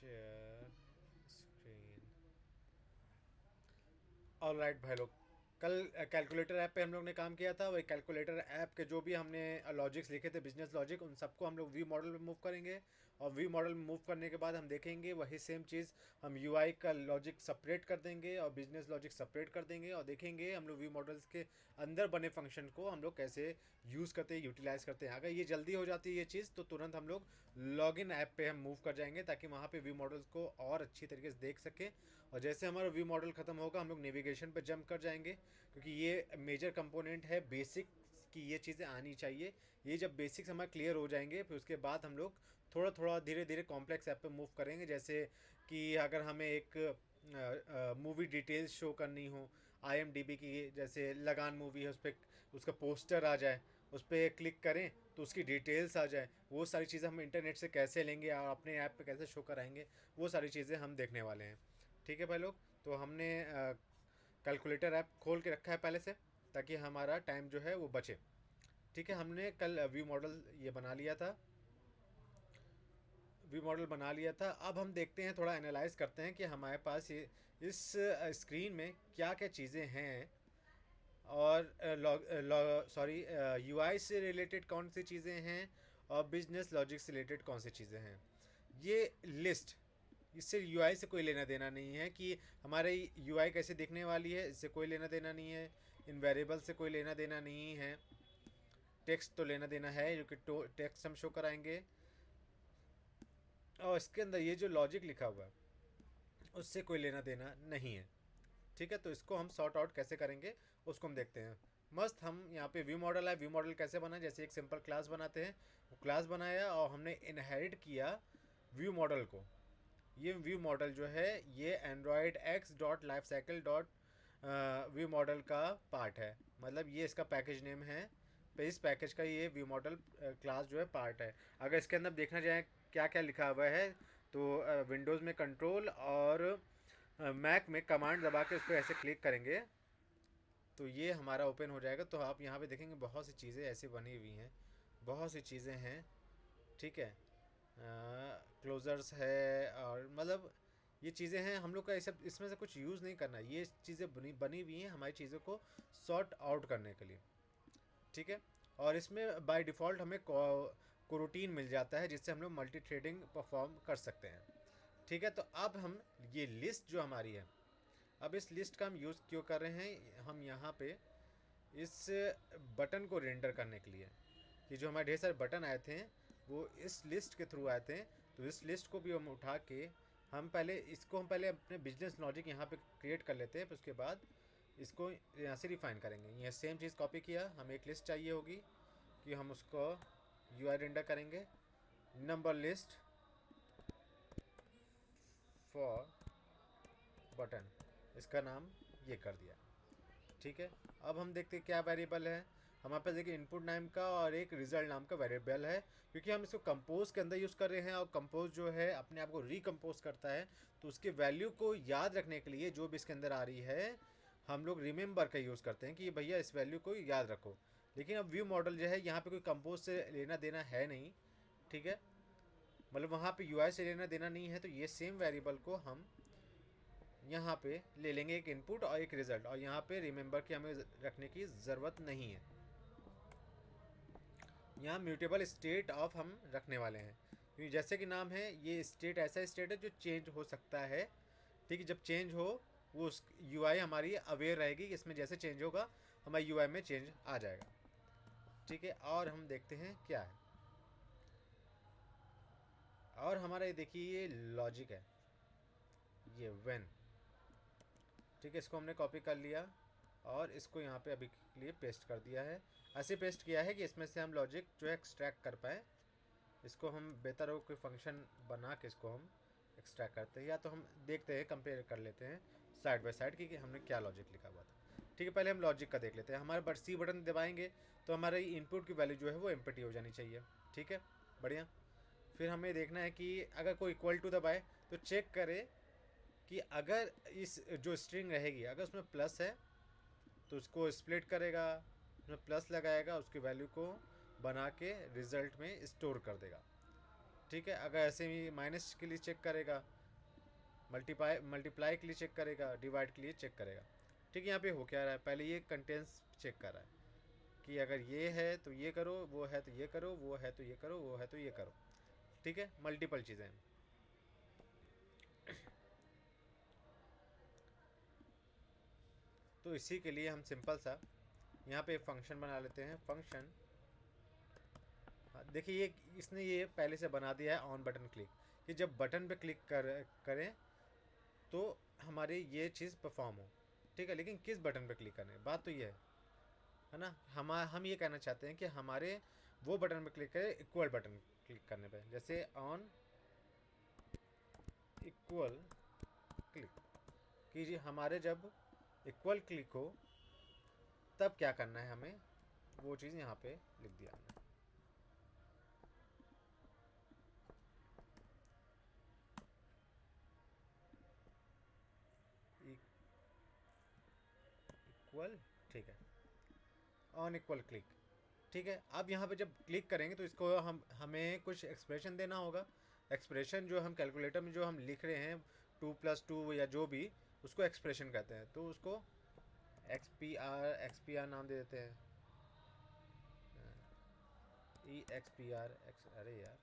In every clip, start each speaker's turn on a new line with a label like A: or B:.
A: Share screen. All right भाई लोग, कल कैलकुलेटर ऐप पे हम लोग ने काम किया था। वही कैलकुलेटर ऐप के जो भी हमने लॉजिक्स लिखे थे, बिजनेस लॉजिक, उन सबको हम लोग व्यू मॉडल में मूव करेंगे। और व्यू मॉडल में मूव करने के बाद हम देखेंगे वही सेम चीज़ हम यूआई का लॉजिक सेपरेट कर देंगे और बिजनेस लॉजिक सेपरेट कर देंगे, और देखेंगे हम लोग व्यू मॉडल्स के अंदर बने फंक्शन को हम लोग कैसे यूज़ करते हैं, यूटिलाइज करते हैं। अगर ये जल्दी हो जाती है ये चीज़, तो तुरंत हम लोग लॉगिन ऐप पे हम मूव कर जाएंगे, ताकि वहाँ पे व्यू मॉडल्स को और अच्छी तरीके से देख सकें। और जैसे हमारा व्यू मॉडल ख़त्म होगा, हम लोग नेविगेशन पे जंप कर जाएंगे, क्योंकि ये मेजर कंपोनेंट है बेसिक कि ये चीज़ें आनी चाहिए। ये जब बेसिक्स हमारे क्लियर हो जाएंगे, फिर उसके बाद हम लोग थोड़ा थोड़ा धीरे धीरे कॉम्प्लेक्स ऐप पे मूव करेंगे। जैसे कि अगर हमें एक मूवी डिटेल्स शो करनी हो, आईएमडीबी की, जैसे लगान मूवी है, उस पर उसका पोस्टर आ जाए, उस पर क्लिक करें तो उसकी डिटेल्स आ जाए। वो सारी चीज़ें हम इंटरनेट से कैसे लेंगे और अपने ऐप पे कैसे शो कराएंगे, वो सारी चीज़ें हम देखने वाले हैं। ठीक है भाई लोग, तो हमने कैलकुलेटर ऐप खोल के रखा है पहले से, ताकि हमारा टाइम जो है वो बचे। ठीक है, हमने कल व्यू मॉडल ये बना लिया था, व्यू मॉडल बना लिया था। अब हम देखते हैं, थोड़ा एनालाइज करते हैं कि हमारे पास ये इस स्क्रीन में क्या क्या चीज़ें हैं, और सॉरी यूआई से रिलेटेड कौन सी चीज़ें हैं, और बिजनेस लॉजिक से रिलेटेड कौन सी चीज़ें हैं। ये लिस्ट, इससे यूआई से कोई लेना देना नहीं है कि हमारे यूआई कैसे दिखने वाली है, इससे कोई लेना देना नहीं है। इन वेरिएबल से कोई लेना देना नहीं है। टेक्स्ट तो लेना देना है, जो कि टेक्स्ट हम शो कराएंगे। और इसके अंदर ये जो लॉजिक लिखा हुआ है, उससे कोई लेना देना नहीं है। ठीक है, तो इसको हम सॉर्ट आउट कैसे करेंगे, उसको हम देखते हैं। मस्त, हम यहाँ पे व्यू मॉडल है, व्यू मॉडल कैसे बना, जैसे एक सिंपल क्लास बनाते हैं, वो क्लास बनाया और हमने इनहेरिट किया व्यू मॉडल को। ये व्यू मॉडल जो है, ये Android x dot life cycle dot view model का पार्ट है, मतलब ये इसका पैकेज नेम है। तो इस पैकेज का ये व्यू मॉडल क्लास जो है पार्ट है। अगर इसके अंदर देखना जाए क्या क्या लिखा हुआ है, तो विंडोज़ में कंट्रोल और मैक में कमांड दबा के उस पर ऐसे क्लिक करेंगे तो ये हमारा ओपन हो जाएगा। तो आप यहाँ पे देखेंगे बहुत सी चीज़ें ऐसी बनी हुई हैं, बहुत सी चीज़ें हैं। ठीक है, क्लोजर्स है, और मतलब ये चीज़ें हैं। हम लोग का ये सब इसमें से कुछ यूज़ नहीं करना, ये चीज़ें बनी बनी हुई हैं हमारी चीज़ों को सॉर्ट आउट करने के लिए। ठीक है, और इसमें बाय डिफ़ॉल्ट हमें कोरोटीन मिल जाता है, जिससे हम लोग मल्टी थ्रेडिंग परफॉर्म कर सकते हैं। ठीक है, तो अब हम ये लिस्ट जो हमारी है, अब इस लिस्ट का हम यूज़ क्यों कर रहे हैं, हम यहाँ पे इस बटन को रेंडर करने के लिए, कि जो हमारे ढेर सारे बटन आए थे वो इस लिस्ट के थ्रू आए थे। तो इस लिस्ट को भी हम उठा के हम पहले अपने बिजनेस लॉजिक यहाँ पे क्रिएट कर लेते हैं, फिर उसके बाद इसको यहाँ से रिफाइन करेंगे। ये सेम चीज़ कॉपी किया, हमें एक लिस्ट चाहिए होगी कि हम उसको यूआई रेंडर करेंगे। नंबर लिस्ट फॉर बटन, इसका नाम ये कर दिया। ठीक है, अब हम देखते हैं क्या वेरिएबल है हमारे पास। देखिए इनपुट नाम का और एक रिजल्ट नाम का वेरिएबल है, क्योंकि हम इसको कंपोज के अंदर यूज़ कर रहे हैं, और कंपोज जो है अपने आप को रिकम्पोज करता है। तो उसके वैल्यू को याद रखने के लिए जो भी इसके अंदर आ रही है, हम लोग रिमेंबर का यूज़ करते हैं कि भैया इस वैल्यू को याद रखो। लेकिन अब व्यू मॉडल जो है, यहाँ पे कोई कंपोज से लेना देना है नहीं। ठीक है, मतलब वहाँ पे यूआई से लेना देना नहीं है, तो ये सेम वेरिएबल को हम यहाँ पे ले लेंगे, एक इनपुट और एक रिज़ल्ट, और यहाँ पे रिमेंबर की हमें रखने की ज़रूरत नहीं है। यहाँ म्यूटेबल स्टेट ऑफ हम रखने वाले हैं, क्योंकि जैसे कि नाम है, ये स्टेट ऐसा स्टेट है जो चेंज हो सकता है। ठीक है, जब चेंज हो, वो उस यूआई हमारी अवेयर रहेगी कि इसमें जैसे चेंज होगा हमारे यूआई में चेंज आ जाएगा। ठीक है, और हम देखते हैं क्या है, और हमारा ये देखिए ये लॉजिक है, ये व्हेन। ठीक है, इसको हमने कॉपी कर लिया और इसको यहाँ पे अभी के लिए पेस्ट कर दिया है। ऐसे पेस्ट किया है कि इसमें से हम लॉजिक जो है एक्सट्रैक्ट कर पाए। इसको हम बेहतर हो कोई फंक्शन बना के इसको हम एक्सट्रैक्ट करते हैं, या तो हम देखते हैं, कंपेयर कर लेते हैं साइड बाय साइड कि हमने क्या लॉजिक लिखा हुआ था। ठीक है, पहले हम लॉजिक का देख लेते हैं। हमारे बट सी बटन दबाएंगे तो हमारे इनपुट की वैल्यू जो है वो एम्प्टी हो जानी चाहिए। ठीक है, बढ़िया। फिर हमें देखना है कि अगर कोई इक्वल टू दबाए तो चेक करे कि अगर इस जो स्ट्रिंग रहेगी अगर उसमें प्लस है तो उसको स्प्लिट करेगा, उसमें प्लस लगाएगा, उसकी वैल्यू को बना के रिज़ल्ट में स्टोर कर देगा। ठीक है, अगर ऐसे ही माइनस के लिए चेक करेगा, मल्टीप्लाई के लिए चेक करेगा, डिवाइड के लिए चेक करेगा। ठीक है, यहाँ पे हो क्या रहा है, पहले ये कंटेंट्स चेक कर रहा है कि अगर ये है तो ये करो, वो है तो ये करो, वो है तो ये करो, वो है तो ये करो। ठीक है, मल्टीपल चीज़ें हैं। तो इसी के लिए हम सिंपल सा यहाँ पे फंक्शन बना लेते हैं। फंक्शन, देखिए ये इसने ये पहले से बना दिया है ऑन बटन क्लिक, कि जब बटन पे क्लिक करें तो हमारी ये चीज़ परफॉर्म हो। ठीक है, लेकिन किस बटन पे क्लिक करें, बात तो ये है ना। हम ये कहना चाहते हैं कि हमारे वो बटन पे क्लिक करें इक्वल बटन क्लिक करने पे, जैसे ऑन इक्वल क्लिक, कि जी हमारे जब इक्वल क्लिक हो तब क्या करना है हमें, वो चीज़ यहाँ पे लिख दिया हमने। इक्वल, ठीक है, ऑन इक्वल क्लिक। ठीक है, अब यहाँ पे जब क्लिक करेंगे तो इसको हमें कुछ एक्सप्रेशन देना होगा। एक्सप्रेशन जो हम कैलकुलेटर में जो हम लिख रहे हैं 2+2 या जो भी, उसको एक्सप्रेशन कहते हैं। तो उसको एक्स पी आर नाम दे देते हैं। EXPR अरे यार,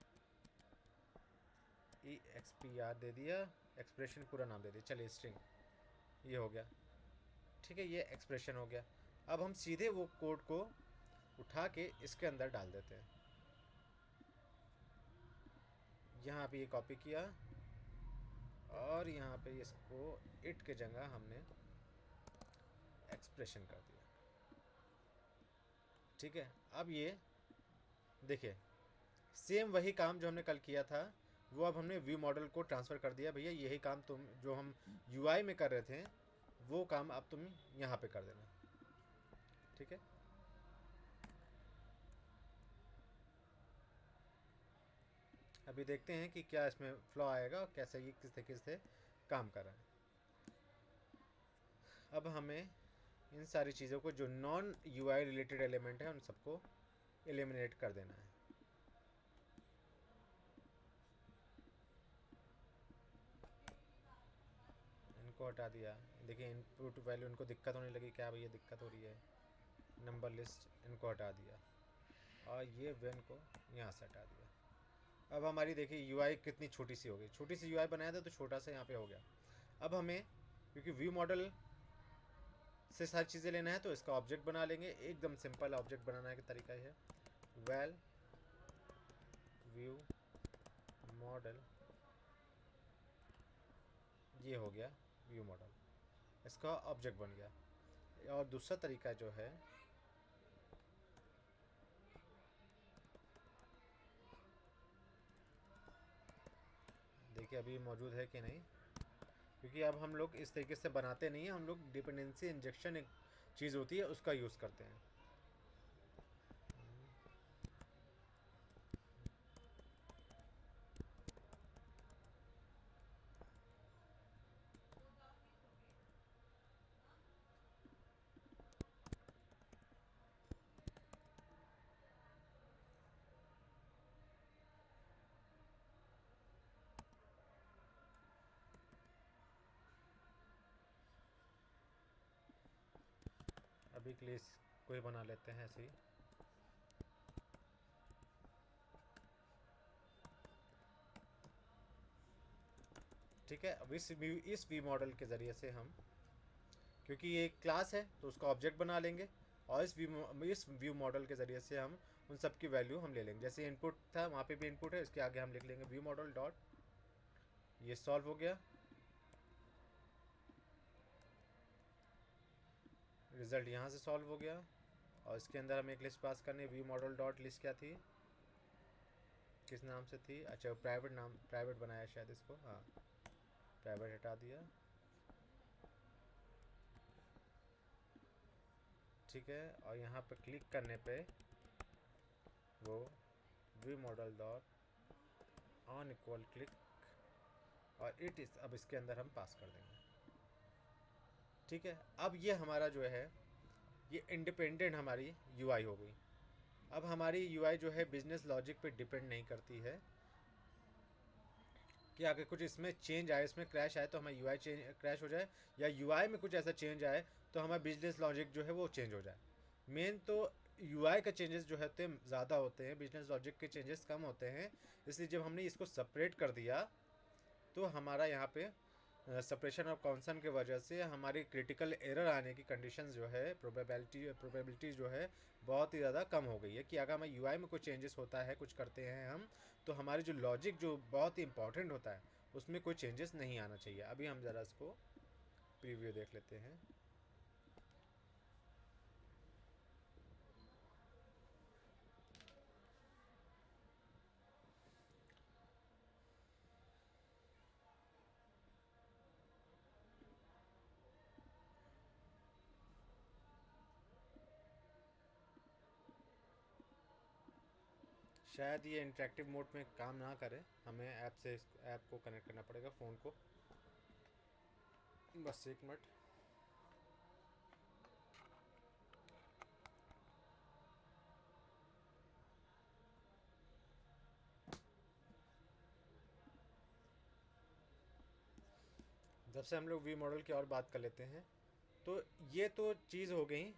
A: EXPR दे दिया, एक्सप्रेशन पूरा नाम दे दिया। चलिए स्ट्रिंग ये हो गया। ठीक है, ये एक्सप्रेशन हो गया। अब हम सीधे वो कोड को उठा के इसके अंदर डाल देते हैं। यहाँ पे ये कॉपी किया और यहाँ पे इसको इट के जगह हमने एक्सप्रेशन कर दिया। ठीक है, अब ये देखिए सेम वही काम जो हमने कल किया था वो अब हमने व्यू मॉडल को ट्रांसफ़र कर दिया। भैया यही काम तुम जो हम यूआई में कर रहे थे वो काम अब तुम यहाँ पे कर देना। ठीक है, अभी देखते हैं कि क्या इसमें फ्लॉ आएगा और कैसे ये किस तरीके से काम कर रहा है। अब हमें इन सारी चीज़ों को जो नॉन यूआई रिलेटेड एलिमेंट है उन सबको एलिमिनेट कर देना है। इनको हटा दिया। देखिए इनपुट वैल्यू इनको दिक्कत होने लगी, क्या भैया दिक्कत हो रही है। नंबर लिस्ट इनको हटा दिया और ये वेन को यहाँ से हटा दिया। अब हमारी देखिए यूआई कितनी छोटी सी हो गई। छोटी सी यूआई बनाया था तो छोटा सा यहाँ पे हो गया। अब हमें क्योंकि व्यू मॉडल से सारी चीज़ें लेना है तो इसका ऑब्जेक्ट बना लेंगे। एकदम सिंपल ऑब्जेक्ट बनाने का तरीका है वेल व्यू मॉडल, ये हो गया व्यू मॉडल, इसका ऑब्जेक्ट बन गया। और दूसरा तरीका जो है देखिए अभी मौजूद है कि नहीं, क्योंकि अब हम लोग इस तरीके से बनाते नहीं हैं, हम लोग डिपेंडेंसी इंजेक्शन एक चीज़ होती है उसका यूज़ करते हैं। अभी के लिए कोई बना लेते हैं ऐसे ही। ठीक है, अब इस व्यू मॉडल के ज़रिए से हम, क्योंकि ये एक क्लास है तो उसका ऑब्जेक्ट बना लेंगे और इस व्यू मॉडल के ज़रिए से हम उन सब की वैल्यू हम ले लेंगे। जैसे इनपुट था वहाँ पे भी इनपुट है, इसके आगे हम लिख लेंगे व्यू मॉडल डॉट, ये सॉल्व हो गया। रिज़ल्ट यहाँ से सॉल्व हो गया और इसके अंदर हमें एक लिस्ट पास करनी है। व्यू मॉडल डॉट लिस्ट क्या थी, किस नाम से थी, अच्छा प्राइवेट नाम, प्राइवेट बनाया शायद इसको, हाँ प्राइवेट हटा दिया। ठीक है, और यहाँ पे क्लिक करने पे वो view model dot on equal click और इट इस, अब इसके अंदर हम पास कर देंगे। ठीक है, अब ये हमारा जो है ये इंडिपेंडेंट हमारी यूआई हो गई। अब हमारी यूआई जो है बिजनेस लॉजिक पे डिपेंड नहीं करती है, कि अगर कुछ इसमें चेंज आए, इसमें क्रैश आए, तो हमारा यूआई चेंज क्रैश हो जाए, या यूआई में कुछ ऐसा चेंज आए तो हमारा बिजनेस लॉजिक जो है वो चेंज हो जाए। मेन तो यूआई का चेंजेस जो होते हैं ज़्यादा होते हैं, बिजनेस लॉजिक के चेंजेस कम होते हैं। इसलिए जब हमने इसको सेपरेट कर दिया तो हमारा यहाँ पे सेपरेशन ऑफ कॉन्सर्न की वजह से हमारी क्रिटिकल एरर आने की कंडीशन जो है, प्रोबेबिलिटी जो है बहुत ही ज़्यादा कम हो गई है। कि अगर हमें यूआई में कोई चेंजेस होता है, कुछ करते हैं हम, तो हमारी जो लॉजिक जो बहुत ही इंपॉर्टेंट होता है उसमें कोई चेंजेस नहीं आना चाहिए। अभी हम ज़रा इसको प्रीव्यू देख लेते हैं। शायद ये इंटरेक्टिव मोड में काम ना करे, हमें ऐप को कनेक्ट करना पड़ेगा, फ़ोन को। बस एक मिनट। जब से हम लोग वी मॉडल की और बात कर लेते हैं, तो ये तो चीज़ हो गई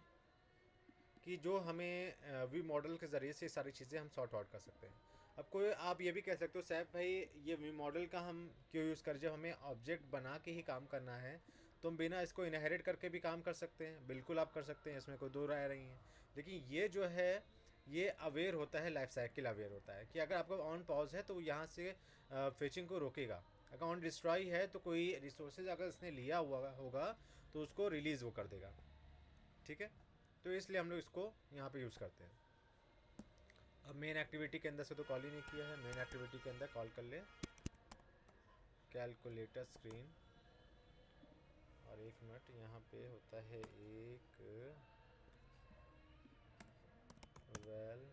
A: कि जो हमें वी मॉडल के ज़रिए से सारी चीज़ें हम सॉर्ट आउट कर सकते हैं। अब कोई आप ये भी कह सकते हो सैफ भाई, ये वी मॉडल का हम क्यों यूज़ करें, जब हमें ऑब्जेक्ट बना के ही काम करना है तो हम बिना इसको इनहेरिट करके भी काम कर सकते हैं। बिल्कुल आप कर सकते हैं, इसमें कोई दो राय नहीं है। लेकिन ये जो है ये अवेयर होता है, लाइफ साइकिल अवेयर होता है कि अगर आपका ऑन पॉज है तो यहाँ से फेचिंग को रोकेगा। अगर ऑन डिस्ट्रॉय है तो कोई रिसोर्सेज अगर इसने लिया हुआ होगा तो उसको रिलीज़ वो कर देगा। ठीक है, तो इसलिए हम लोग इसको यहाँ पे यूज़ करते हैं। अब मेन एक्टिविटी के अंदर से तो कॉल ही नहीं किया है, मेन एक्टिविटी के अंदर कॉल कर ले कैलकुलेटर स्क्रीन। और एक मिनट, यहाँ पे होता है एक वेल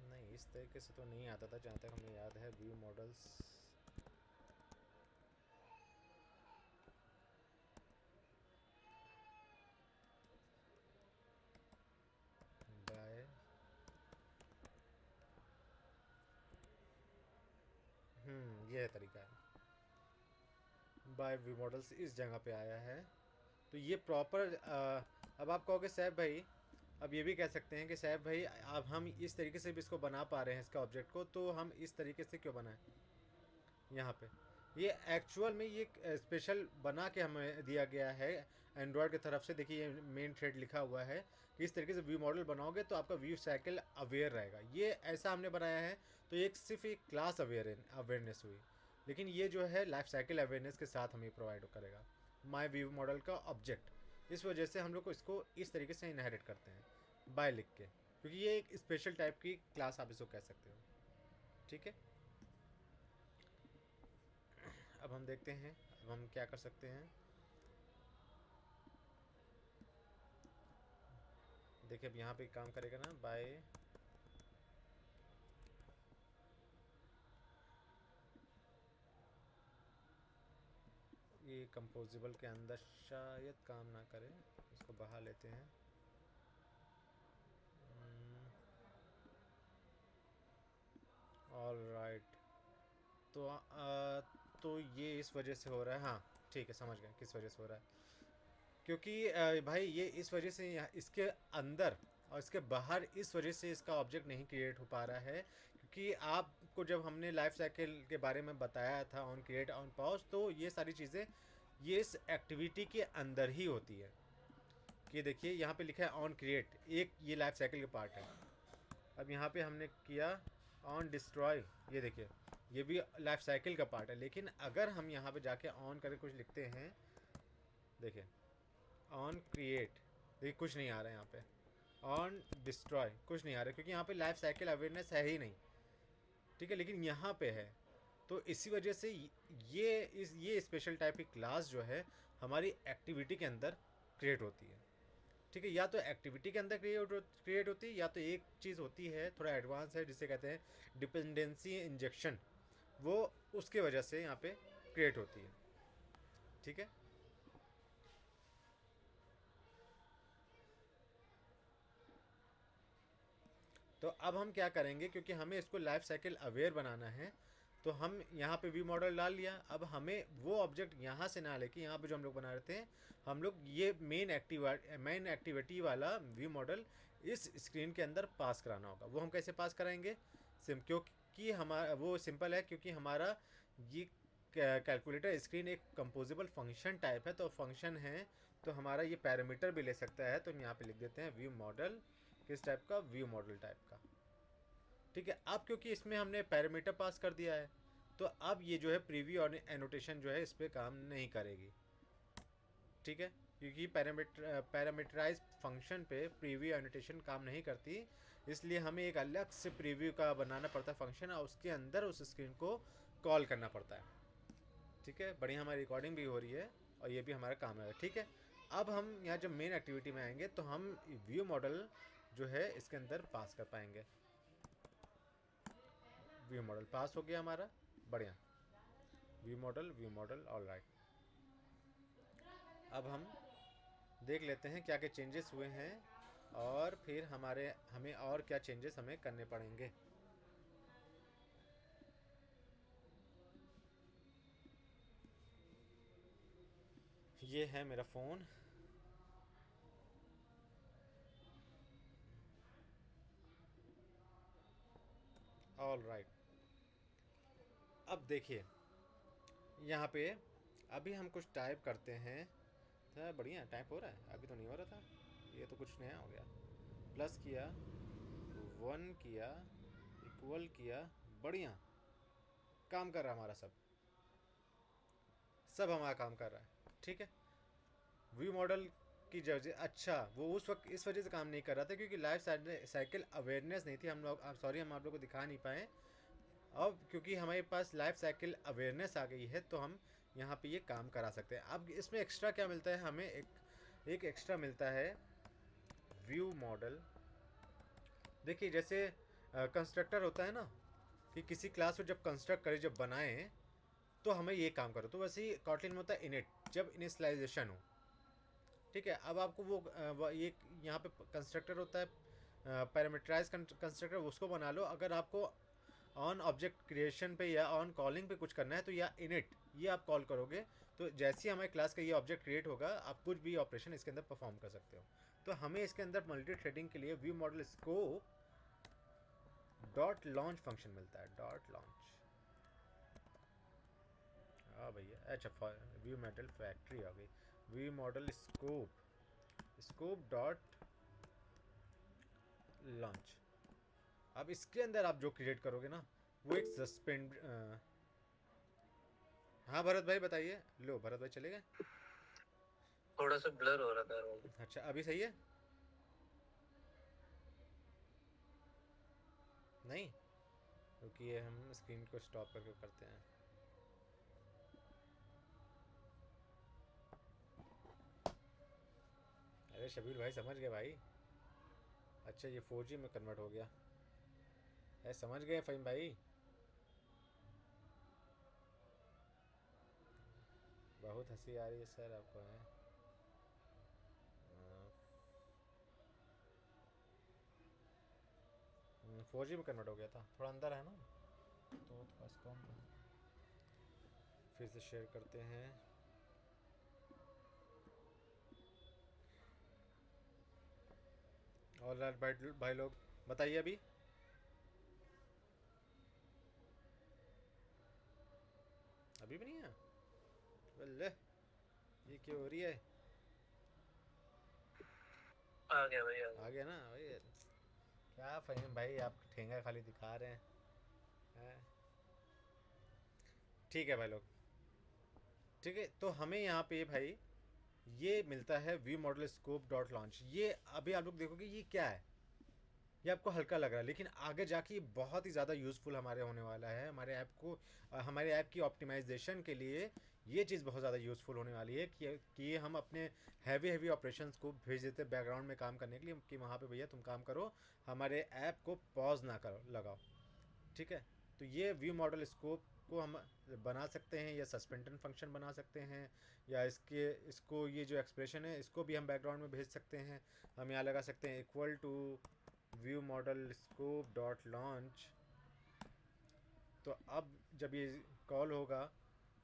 A: नहीं, इस तरीके से तो नहीं आता था जहाँ तक हमें याद है। व्यू मॉडल्स बाय ये है तरीका है, बाय व्यू मॉडल्स इस जगह पे आया है। तो ये प्रॉपर अब आप कहोगे सैफ भाई, अब ये भी कह सकते हैं कि सैफ भाई अब हम इस तरीके से भी इसको बना पा रहे हैं इसका ऑब्जेक्ट को, तो हम इस तरीके से क्यों बनाएं। यहाँ पे ये एक्चुअल में ये स्पेशल बना के हमें दिया गया है एंड्रॉयड की तरफ से। देखिए ये मेन थ्रेड लिखा हुआ है कि इस तरीके से व्यू मॉडल बनाओगे तो आपका व्यू साइकिल अवेयर रहेगा। ये ऐसा हमने बनाया है, तो एक सिर्फ एक क्लास अवेयरनेस हुई, लेकिन ये जो है लाइफ साइकिल अवेयरनेस के साथ हमें प्रोवाइड करेगा माई व्यू मॉडल का ऑब्जेक्ट। इस वजह से हम लोग को इसको इस तरीके से इनहेरिट करते हैं बाय लिख के, क्योंकि ये एक स्पेशल टाइप की क्लास आप इसको कह सकते हो। ठीक है, अब हम देखते हैं अब हम क्या कर सकते हैं। देखिए अब यहाँ पे काम करेगा ना बाय, ये कंपोजिबल के अंदर शायद काम ना करे, इसको बाहर लेते हैं। ऑल राइट, तो ये इस वजह से हो रहा है। हाँ ठीक है, समझ गए किस वजह से हो रहा है। क्योंकि भाई ये इस वजह से इसके अंदर और इसके बाहर इस वजह से इसका ऑब्जेक्ट नहीं क्रिएट हो पा रहा है, क्योंकि आपको जब हमने लाइफ साइकिल के बारे में बताया था ऑन क्रिएट ऑन पॉज, तो ये सारी चीज़ें ये इस एक्टिविटी के अंदर ही होती है। कि देखिए यहाँ पे लिखा है ऑन क्रिएट, एक ये लाइफ साइकिल के पार्ट है। अब यहाँ पे हमने किया ऑन डिस्ट्रॉय, ये देखिए ये भी लाइफ साइकिल का पार्ट है। लेकिन अगर हम यहाँ पे जाके ऑन करके कुछ लिखते हैं, देखिए ऑन क्रिएट, देखिए कुछ नहीं आ रहा है यहाँ पे। ऑन डिस्ट्रॉय कुछ नहीं आ रहा है, क्योंकि यहाँ पे लाइफ साइकिल अवेयरनेस है ही नहीं। ठीक है, लेकिन यहाँ पे है, तो इसी वजह से ये स्पेशल टाइप की क्लास जो है हमारी एक्टिविटी के अंदर क्रिएट होती है। ठीक है, या तो एक्टिविटी के अंदर क्रिएट होती है, या तो एक चीज़ होती है थोड़ा एडवांस है जिसे कहते हैं डिपेंडेंसी इंजेक्शन, वो उसके वजह से यहाँ पे क्रिएट होती है। ठीक है, तो अब हम क्या करेंगे, क्योंकि हमें इसको लाइफ साइकिल अवेयर बनाना है, तो हम यहाँ पे व्यू मॉडल डाल लिया। अब हमें वो ऑब्जेक्ट यहाँ से ना लेके यहाँ पे जो हम लोग बना रहे थे, हम लोग ये मेन एक्टिविटी वाला व्यू मॉडल इस स्क्रीन के अंदर पास कराना होगा। वो हम कैसे पास कराएंगे? क्योंकि हमारा वो सिंपल है, क्योंकि हमारा ये कैलकुलेटर स्क्रीन एक कंपोजिबल फंक्शन टाइप है, तो फंक्शन है तो हमारा ये पैरामीटर भी ले सकता है। तो हम यहाँ पे लिख देते हैं व्यू मॉडल, किस टाइप का? व्यू मॉडल टाइप का। ठीक है, अब क्योंकि इसमें हमने पैरामीटर पास कर दिया है, तो अब ये जो है प्रीव्यू और एनोटेशन जो है इस पर काम नहीं करेगी। ठीक है, क्योंकि पैरामीटराइज फंक्शन पे प्रीव्यू एनोटेशन काम नहीं करती, इसलिए हमें एक अलग से प्रीव्यू का बनाना पड़ता है फंक्शन, और उसके अंदर उस स्क्रीन को कॉल करना पड़ता है। ठीक है, बढ़िया, हमारी रिकॉर्डिंग भी हो रही है और ये भी हमारा काम है। ठीक है, अब हम यहाँ जब मेन एक्टिविटी में आएंगे तो हम व्यू मॉडल जो है इसके अंदर पास कर पाएंगे। व्यू मॉडल पास हो गया हमारा, बढ़िया। View model all right. अब हम देख लेते हैं क्या क्या चेंजेस हुए हैं, और फिर हमें और क्या चेंजेस हमें करने पड़ेंगे। ये है मेरा फ़ोन। ऑल राइट, अब देखिए यहाँ पे अभी हम कुछ टाइप करते हैं। था बढ़िया, टाइप हो रहा है, अभी तो नहीं हो रहा था। ये तो कुछ नया हो गया। प्लस किया, 1 किया, इक्वल किया, बढ़िया काम कर रहा है हमारा, सब हमारा काम कर रहा है। ठीक है, व्यू मॉडल की जर्जी, अच्छा वो उस वक्त इस वजह से काम नहीं कर रहा था क्योंकि लाइफ साइकिल अवेयरनेस नहीं थी। हम लोग सॉरी, हम आप लोग को दिखा नहीं पाए। अब क्योंकि हमारे पास लाइफ साइकिल अवेयरनेस आ गई है, तो हम यहाँ पे ये काम करा सकते हैं। अब इसमें एक्स्ट्रा क्या मिलता है हमें? एक एक्स्ट्रा मिलता है व्यू मॉडल। देखिए जैसे कंस्ट्रक्टर होता है ना, कि किसी क्लास को जब कंस्ट्रक्ट करें, जब बनाएं, तो हमें ये काम करो। तो वैसे ही कॉटलिन में होता है इनिट, जब इनिशलाइजेशन हो। ठीक है, अब आपको ये यहाँ पे कंस्ट्रक्टर होता है पैरामीटराइज कंस्ट्रक्टर, उसको बना लो। अगर आपको ऑन ऑब्जेक्ट क्रिएशन पे या ऑन कॉलिंग पे कुछ करना है, तो या इनिट ये आप कॉल करोगे, तो जैसे ही हमारे क्लास का ये ऑब्जेक्ट क्रिएट होगा, आप कुछ भी ऑपरेशन इसके अंदर परफॉर्म कर सकते हो। तो हमें इसके अंदर मल्टी थ्रेडिंग के लिए view model scope dot launch function मिलता है। डॉट लॉन्च, हाँ भैया, अच्छा व्यू मॉडल फैक्ट्री आ गई। View model scope dot launch. अब इसके अंदर आप जो क्रिएट करोगे ना, वो एक सस्पेंड। हाँ भरत भाई बताइए। लो भरत भाई चले गए।
B: थोड़ा सा ब्लर हो रहा था रोल।
A: अच्छा अभी सही है? नहीं, क्योंकि ये हम स्क्रीन को स्टॉप करके करते हैं। अरे शबीर भाई समझ गए भाई। अच्छा ये 4G में कन्वर्ट हो गया है, समझ गए फ़हीम भाई। बहुत हंसी आ रही है सर आपको, है? 4G में कन्वर्ट हो गया था, थोड़ा अंदर है ना, तो थोड़ा कम। फिर से शेयर करते हैं। और भाई लोग बताइए अभी। अभी भी नहीं है? बल्ले, ये क्यों हो रही है?
B: आ गया भाई, आ
A: आ
B: गया।
A: गया ना भाई? क्या फ़हीम भाई, आप ठेंगा खाली दिखा रहे हैं? ठीक है भाई लोग। ठीक है, तो हमें यहाँ पे भाई ये मिलता है view model scope dot launch. ये अभी आप लोग देखोगे ये क्या है, ये आपको हल्का लग रहा है, लेकिन आगे जाके ये बहुत ही ज़्यादा यूज़फुल हमारे होने वाला है। हमारे ऐप को हमारे ऐप की ऑप्टिमाइजेशन के लिए ये चीज़ बहुत ज़्यादा यूज़फुल होने वाली है, कि हम अपने हैवी ऑपरेशंस को भेज देते बैकग्राउंड में काम करने के लिए, कि वहाँ पे भैया तुम काम करो, हमारे ऐप को पॉज ना करो, लगाओ। ठीक है, तो ये व्यू मॉडल स्कोप को हम बना सकते हैं, या सस्पेंशन फंक्शन बना सकते हैं, या इसको ये जो एक्सप्रेशन है इसको भी हम बैकग्राउंड में भेज सकते हैं। हम यहाँ लगा सकते हैं equal to view model scope dot launch. तो अब जब ये कॉल होगा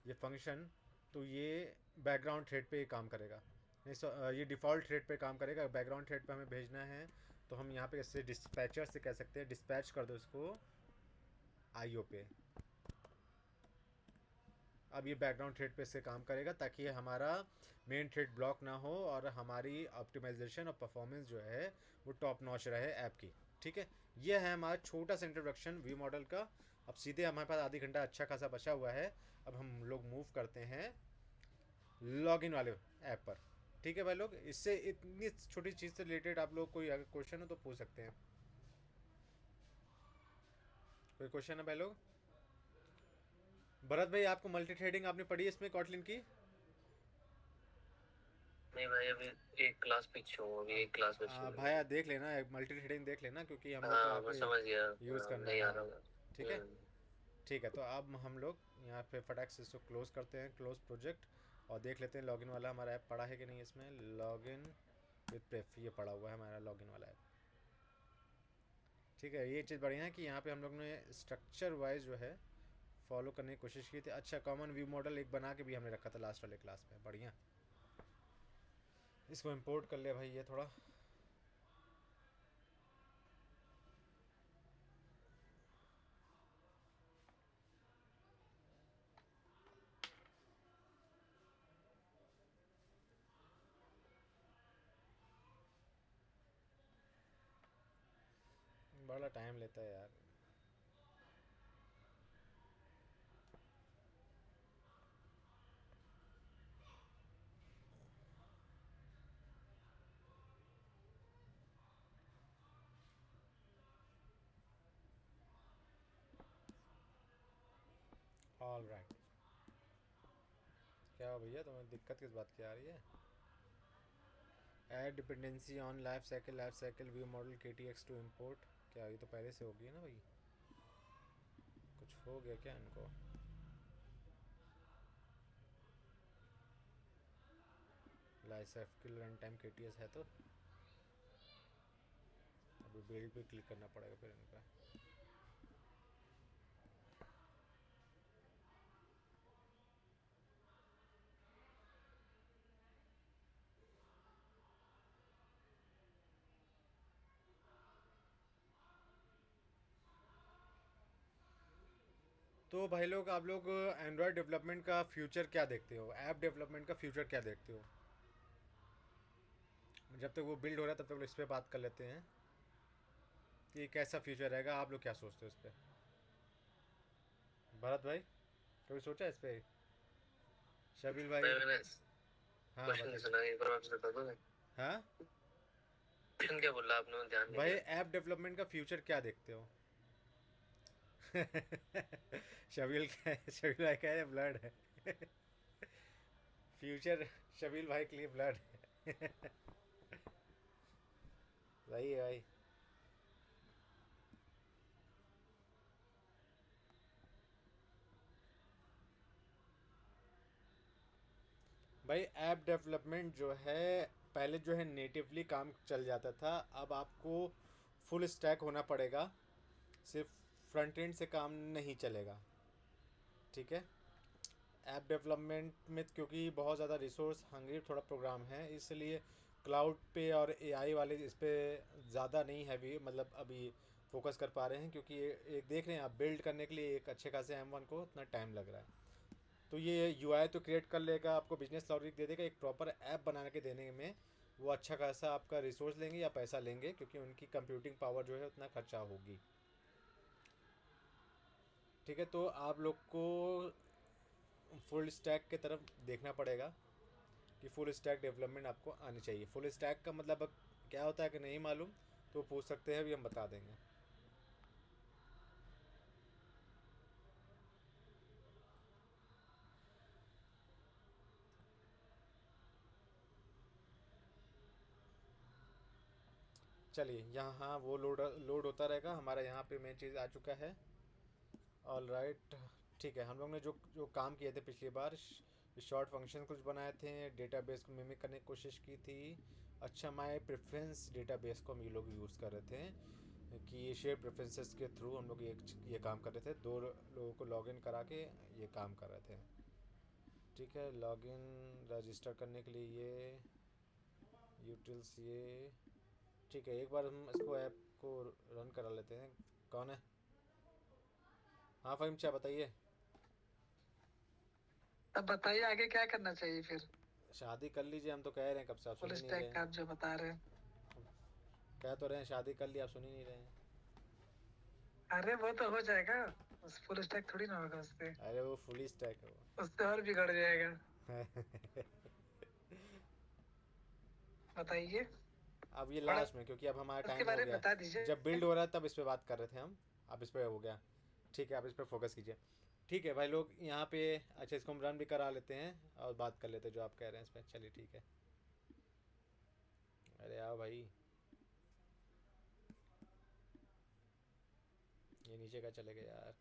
A: ये फंक्शन, तो ये बैकग्राउंड थ्रेड पे ही काम करेगा। नहीं ये डिफ़ॉल्ट थ्रेड पे काम करेगा। बैकग्राउंड थ्रेड पे हमें भेजना है तो हम यहाँ पे इससे डिस्पैचर से कह सकते हैं डिस्पैच कर दो इसको आईओ पे। अब ये बैकग्राउंड थ्रेड पे से काम करेगा ताकि ये हमारा मेन थ्रेड ब्लॉक ना हो और हमारी ऑप्टिमाइजेशन और परफॉर्मेंस जो है वो टॉप नॉच रहे ऐप की। ठीक है, ये है हमारा छोटा सा इंट्रोडक्शन व्यू मॉडल का। अब सीधे हमारे पास आधी घंटा अच्छा खासा बचा हुआ है। अब हम लोग मूव करते हैं लॉगिन वाले ऐप पर। ठीक है भाई लोग, इससे इतनी छोटी चीज़ से रिलेटेड आप लोग कोई अगर क्वेश्चन हो तो पूछ सकते हैं। कोई क्वेश्चन है भाई लोग? भरत भाई, आपको मल्टी थ्रेडिंग आपने पढ़ी है इसमें कॉटलिन की?
B: नहीं भाई, अभी एक क्लास पीछे हूँ, अभी एक क्लास में शुरू
A: भाई
B: हुई।
A: देख लेना, मल्टी थ्रेडिंग देख लेना क्योंकि हम लोग को
B: हाँ
A: यहाँ
B: मैं
A: पे
B: समझ गया,
A: यूज़ करना है।
B: नहीं आ
A: हाँ
B: रहा हूँ।
A: ठीक है। ठीक है, तो अब हम लोग यहाँ पे फटाक से इसको क्लोज करते हैं, क्लोज प्रोजेक्ट, और देख लेते हैं लॉगिन वाला हमारा ऐप पड़ा है कि नहीं। इसमें लॉगिन विद प्रेफ ये पड़ा हुआ है हमारा लॉगिन वाला ऐप। ठीक है, ये चीज़ बढ़िया है कि यहाँ पे हम लोग ने स्ट्रक्चर वाइज जो है फॉलो करने की कोशिश की थी। अच्छा, कॉमन व्यू मॉडल एक बना के भी हमने रखा था लास्ट वाले क्लास में, बढ़िया। इसको इंपोर्ट कर ले भाई ये थोड़ा। बड़ा टाइम लेता है यार। All right. क्या हो भैया, तुम्हें दिक्कत किस बात की आ रही है? Add dependency on life cycle view model के टी एक्स टू इम्पोर्ट। क्या ये तो पहले से होगी है ना भाई? कुछ हो गया क्या इनको? लाइफ साइकिल रन टाइम के टी एस है तो अभी बिल्ड पे क्लिक करना पड़ेगा फिर इनका। तो भाई लोग, आप लोग एंड्रॉयड डेवलपमेंट का फ्यूचर क्या देखते हो, ऐप डेवलपमेंट का फ्यूचर क्या देखते हो? जब तक वो बिल्ड हो रहा है तब तक इस पर बात कर लेते हैं कि कैसा फ्यूचर रहेगा। आप लोग क्या सोचते हो इस पर? भरत भाई, कभी सोचा इस पर? शबील भाई?
B: भाई मैंने
A: हाँ
B: क्वेश्चन नहीं
A: बताइए।
B: सुना, एक बार वापस बता दो।
A: हाँ
B: क्वेश्चन क्या बोला आपने, मैं ध्यान नहीं
A: भाई,
B: दिया।
A: ऐप डेवलपमेंट का फ्यूचर क्या देखते हो? शबील भाई कह रहे ब्लड है। फ्यूचर शबील भाई के लिए ब्लड है। वही है भाई। भाई ऐप डेवलपमेंट जो है, पहले जो है नेटिवली काम चल जाता था, अब आपको फुल स्टैक होना पड़ेगा। सिर्फ फ्रंट एंड से काम नहीं चलेगा। ठीक है, ऐप डेवलपमेंट में क्योंकि बहुत ज़्यादा रिसोर्स हंग्री थोड़ा प्रोग्राम है, इसलिए क्लाउड पे और एआई वाले इस पे ज़्यादा नहीं हैवी मतलब अभी फोकस कर पा रहे हैं, क्योंकि एक देख रहे हैं आप बिल्ड करने के लिए एक अच्छे खासे M1 को उतना टाइम लग रहा है। तो ये यूआई तो क्रिएट कर लेगा, आपको बिजनेस लॉजिक दे देगा, एक प्रॉपर ऐप बना के देने में वो अच्छा खासा आपका रिसोर्स लेंगे या पैसा लेंगे, क्योंकि उनकी कंप्यूटिंग पावर जो है उतना खर्चा होगी। ठीक है, तो आप लोग को फुल स्टैक की तरफ देखना पड़ेगा कि फुल स्टैक डेवलपमेंट आपको आनी चाहिए। फुल स्टैक का मतलब अब क्या होता है कि नहीं मालूम तो पूछ सकते हैं, अभी हम बता देंगे। चलिए यहाँ, हाँ वो लोड लोड होता रहेगा। हमारा यहाँ पे मेन चीज़ आ चुका है। All right. ठीक है, हम लोग ने जो जो काम किए थे पिछली बार, शॉर्ट फंक्शन कुछ बनाए थे, डेटाबेस को मिमिक करने की कोशिश की थी, अच्छा, माय प्रेफरेंस डेटाबेस को हम ये लोग यूज़ कर रहे थे कि ये शेयर प्रेफरेंसेस के थ्रू हम लोग ये काम कर रहे थे, दो लोगों को लॉगिन करा के ये काम कर रहे थे। ठीक है, लॉगिन रजिस्टर करने के लिए ये यूटिल्स ये। ठीक है, एक बार हम इसको ऐप को रन करा लेते हैं। कौन है? हाँ फ़हीम, क्या बताइए।
C: अब बताइए आगे क्या करना चाहिए फिर।
A: शादी कर लीजिए, हम तो कह रहे हैं कब से, आप सुन
C: फुल
A: ही नहीं रहे
C: स्टैक का
A: हैं।
C: आप जो बता रहे हैं।
A: कह तो रहे हैं शादी कर ली, आप सुन ही नहीं रहे हैं।
C: अरे वो तो हो जाएगा, उस फुल स्टैक थोड़ी ना होगा उससे।
A: अरे वो फुल स्टैक है वो।
C: उससे और बिगड़ जाएगा। बताइए
A: अब ये
C: थोड़ा
A: लास्ट में, क्योंकि अब हमारा
C: उसके
A: टाइम हो
C: बारे में
A: गया,
C: बता दीजिए।
A: जब बिल्ड हो रहा है तब इस पे बात कर रहे थे हम। अब इस पे हो गया। ठीक है, अब इस पे फोकस कीजिए। ठीक है भाई लोग, यहाँ पे अच्छा इसको हम रन भी करा लेते हैं और बात कर लेते हैं जो आप कह रहे हैं इस पर। चलिए ठीक है। अरे आओ भाई, ये नीचे का चले गए यार।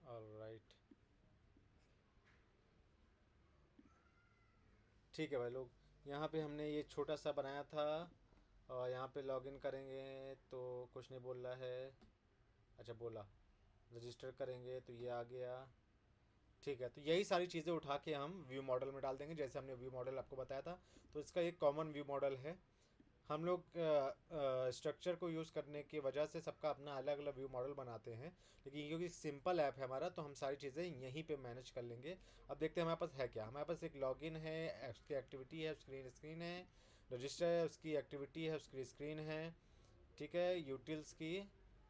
A: ऑलराइट, ठीक है भाई लोग, यहाँ पे हमने ये छोटा सा बनाया था और यहाँ पे लॉगिन करेंगे तो कुछ नहीं बोल रहा है। अच्छा बोला, रजिस्टर करेंगे तो ये आ गया। ठीक है, तो यही सारी चीज़ें उठा के हम व्यू मॉडल में डाल देंगे, जैसे हमने व्यू मॉडल आपको बताया था। तो इसका एक कॉमन व्यू मॉडल है। हम लोग स्ट्रक्चर को यूज़ करने की वजह से सबका अपना अलग अलग व्यू मॉडल बनाते हैं, लेकिन क्योंकि सिंपल ऐप है हमारा तो हम सारी चीज़ें यहीं पे मैनेज कर लेंगे। अब देखते हैं हमारे पास है क्या। हमारे पास एक लॉगिन है, उसकी एक्टिविटी है, स्क्रीन है, रजिस्टर है, उसकी एक्टिविटी है, उसकी स्क्रीन है। ठीक है, यूटिल्स की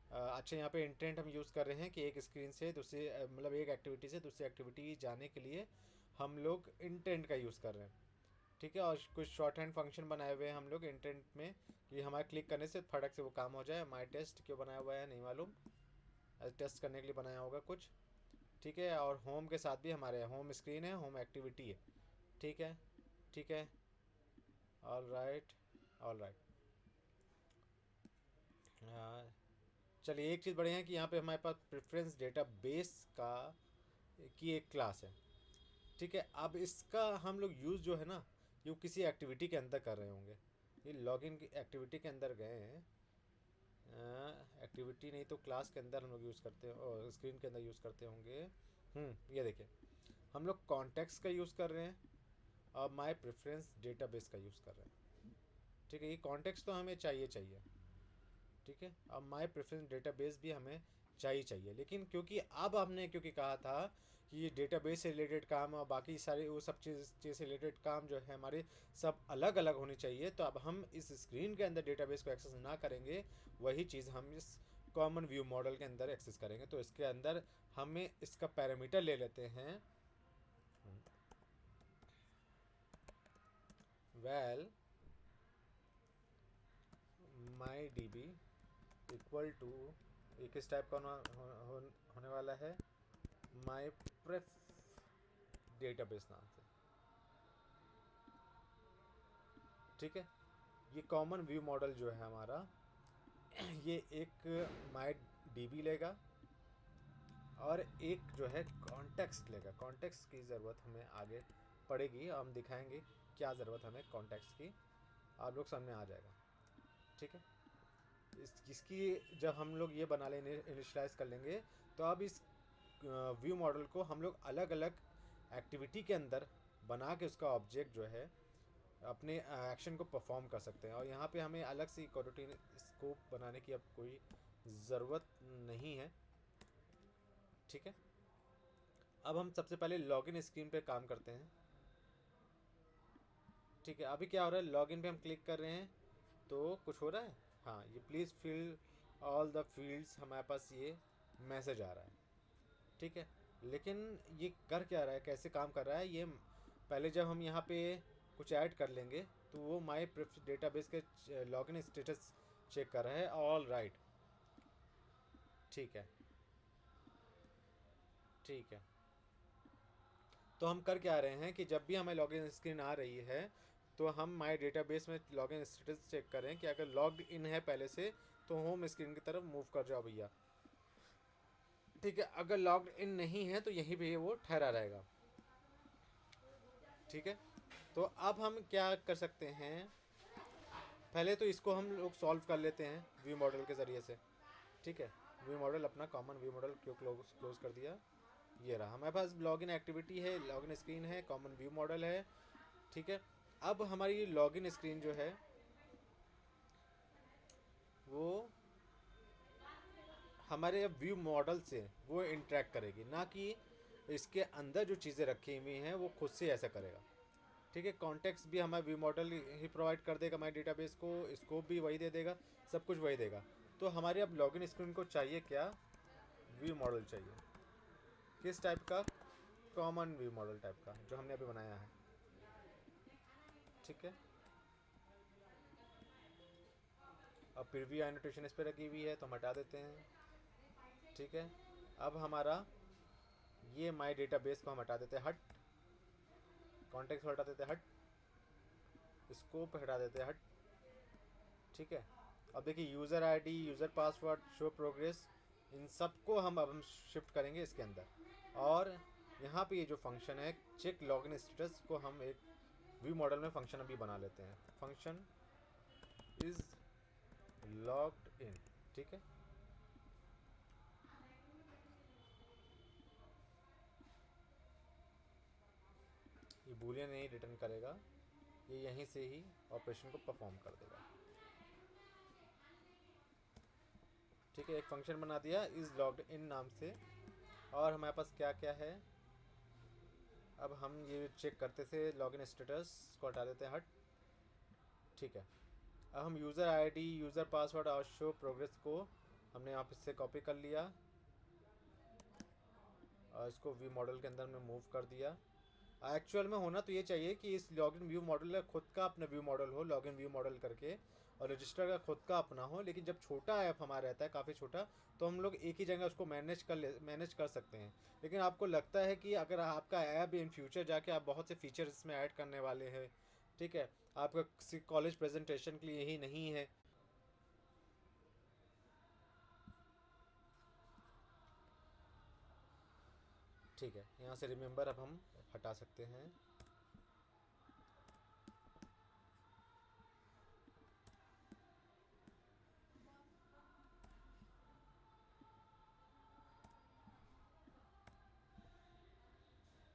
A: अच्छा यहाँ पे इंटेंट हम यूज़ कर रहे हैं कि एक स्क्रीन से दूसरी मतलब एक एक्टिविटी से दूसरी एक्टिविटी जाने के लिए हम लोग इंटेंट का यूज़ कर रहे हैं। ठीक है, और कुछ शॉर्ट हैंड फंक्शन बनाए हुए हैं हम लोग इंटेंट में कि हमारे क्लिक करने से फटक से वो काम हो जाए। माई टेस्ट क्यों बनाया हुआ है नहीं मालूम, टेस्ट करने के लिए बनाया होगा कुछ। ठीक है, और होम के साथ भी हमारे होम स्क्रीन है, होम एक्टिविटी है। ठीक है, ठीक है, ऑल राइट, ऑल राइट। चलिए, एक चीज़ बढ़िया है कि यहाँ पे हमारे पास प्रेफरेंस डेटाबेस का की एक क्लास है। ठीक है, अब इसका हम लोग यूज़ जो है ना, ये किसी एक्टिविटी के अंदर कर रहे होंगे। ये लॉगिन की एक्टिविटी के अंदर गए हैं। एक्टिविटी नहीं तो क्लास के अंदर हम लोग यूज़ करते हैं और स्क्रीन के अंदर यूज़ करते होंगे। ये देखिए, हम लोग कॉन्टेक्स्ट का यूज़ कर रहे हैं और माय प्रेफरेंस डेटाबेस का यूज़ कर रहे हैं। ठीक है, ये कॉन्टेक्स्ट तो हमें चाहिए चाहिए। ठीक है, अब माय प्रेफरेंस डेटाबेस भी हमें चाहिए, लेकिन क्योंकि अब हमने क्योंकि कहा था कि ये डेटाबेस से रिलेटेड काम और बाकी सारे वो सब चीज़ से रिलेटेड काम जो है हमारे सब अलग अलग होनी चाहिए, तो अब हम इस स्क्रीन के अंदर डेटाबेस को एक्सेस ना करेंगे, वही चीज़ हम इस कॉमन व्यू मॉडल के अंदर एक्सेस करेंगे। तो इसके अंदर हमें इसका पैरामीटर ले लेते हैं, well my D B equal to, एक किस टाइप का होने वाला है, माई प्रेफ डेटाबेस नाम से। ठीक है, ये कॉमन व्यू मॉडल जो है हमारा, ये एक माई डीबी लेगा और एक जो है कॉन्टेक्स्ट लेगा। कॉन्टेक्स्ट की ज़रूरत हमें आगे पड़ेगी, हम दिखाएंगे क्या ज़रूरत हमें कॉन्टेक्स्ट की, आप लोग सामने आ जाएगा। ठीक है, इसकी जब हम लोग ये बना लेंगे, इनिशलाइज कर लेंगे, तो अब इस व्यू मॉडल को हम लोग अलग अलग एक्टिविटी के अंदर बना के उसका ऑब्जेक्ट जो है अपने एक्शन को परफॉर्म कर सकते हैं। और यहाँ पे हमें अलग से कोरोटीन स्कोप बनाने की अब कोई ज़रूरत नहीं है। ठीक है, अब हम सबसे पहले लॉगिन स्क्रीन पे काम करते हैं। ठीक है, अभी क्या हो रहा है, लॉगिन पे हम क्लिक कर रहे हैं तो कुछ हो रहा है। हाँ, ये please fill all the fields, हमारे पास ये मैसेज आ रहा है। ठीक है, लेकिन ये कर क्या रहा है, कैसे काम कर रहा है, ये पहले जब हम यहाँ पे कुछ ऐड कर लेंगे तो वो माई प्रेफरेंस डेटाबेस के लॉगिन स्टेटस चेक कर रहा है। ऑल राइट, ठीक है, ठीक है। तो हम कर क्या रहे हैं कि जब भी हमें लॉगिन स्क्रीन आ रही है तो हम माई डेटाबेस में लॉगिन स्टेटस चेक करें कि अगर लॉग्ड इन है पहले से तो होम स्क्रीन की तरफ मूव कर जाओ भैया। ठीक है, अगर लॉग्ड इन नहीं है तो यहीं पे वो ठहरा रहेगा। ठीक है, तो अब हम क्या कर सकते हैं, पहले तो इसको हम लोग सॉल्व कर लेते हैं व्यू मॉडल के ज़रिए से। ठीक है, व्यू मॉडल अपना कॉमन व्यू मॉडल क्यों क्लोज कर दिया, ये रहा हमारे पास लॉगिन एक्टिविटी है, लॉगिन स्क्रीन है, कॉमन व्यू मॉडल है। ठीक है, अब हमारी लॉगिन स्क्रीन जो है वो हमारे व्यू मॉडल से वो इंटरेक्ट करेगी, ना कि इसके अंदर जो चीज़ें रखी हुई हैं वो खुद से ऐसा करेगा। ठीक है, कॉन्टेक्स्ट भी हमारा व्यू मॉडल ही प्रोवाइड कर देगा हमारे डेटाबेस को, स्कोप भी वही दे देगा, सब कुछ वही देगा। तो हमारे अब लॉगिन स्क्रीन को चाहिए क्या, व्यू मॉडल चाहिए। किस टाइप का, कॉमन व्यू मॉडल टाइप का जो हमने अभी बनाया है। ठीक है, अब प्रीव्यू एनोटेशन इस पर रखी हुई है तो हम हटा देते हैं। ठीक है, अब हमारा ये माई डेटाबेस को हम हटा देते हैं, हट, कॉन्टेक्स्ट हटा देते हैं, हट, स्कोप हटा देते हैं, हट। ठीक है, अब देखिए user ID, user password, show progress, इन सब को हम शिफ्ट करेंगे इसके अंदर। और यहाँ पे ये जो फंक्शन है चेक लॉगिन स्टेटस को हम एक व्यू मॉडल में फंक्शन अभी बना लेते हैं, फंक्शन इज लॉग्ड इन। ठीक है, ये बूलियन नहीं रिटर्न करेगा, ये यहीं से ही ऑपरेशन को परफॉर्म कर देगा। ठीक है, एक फंक्शन बना दिया इज लॉग्ड इन नाम से। और हमारे पास क्या क्या है, अब हम ये चेक करते थे लॉगिन स्टेटस को हटा देते हैं, हट। ठीक है, अब हम यूज़र आईडी, यूज़र पासवर्ड और शो प्रोग्रेस को हमने यहाँ से कॉपी कर लिया और इसको व्यू मॉडल के अंदर में मूव कर दिया। एक्चुअल में होना तो ये चाहिए कि इस लॉगिन व्यू मॉडल का खुद का अपना व्यू मॉडल हो, लॉगिन व्यू मॉडल करके, और रजिस्टर का खुद का अपना हो। लेकिन जब छोटा ऐप हमारा रहता है, काफ़ी छोटा, तो हम लोग एक ही जगह उसको मैनेज कर सकते हैं। लेकिन आपको लगता है कि अगर आपका ऐप इन फ्यूचर जाके आप बहुत से फीचर्स इसमें ऐड करने वाले हैं, ठीक है, आपका किसी कॉलेज प्रेजेंटेशन के लिए यही नहीं है, ठीक है, यहाँ से रिमेंबर अब हम हटा सकते हैं।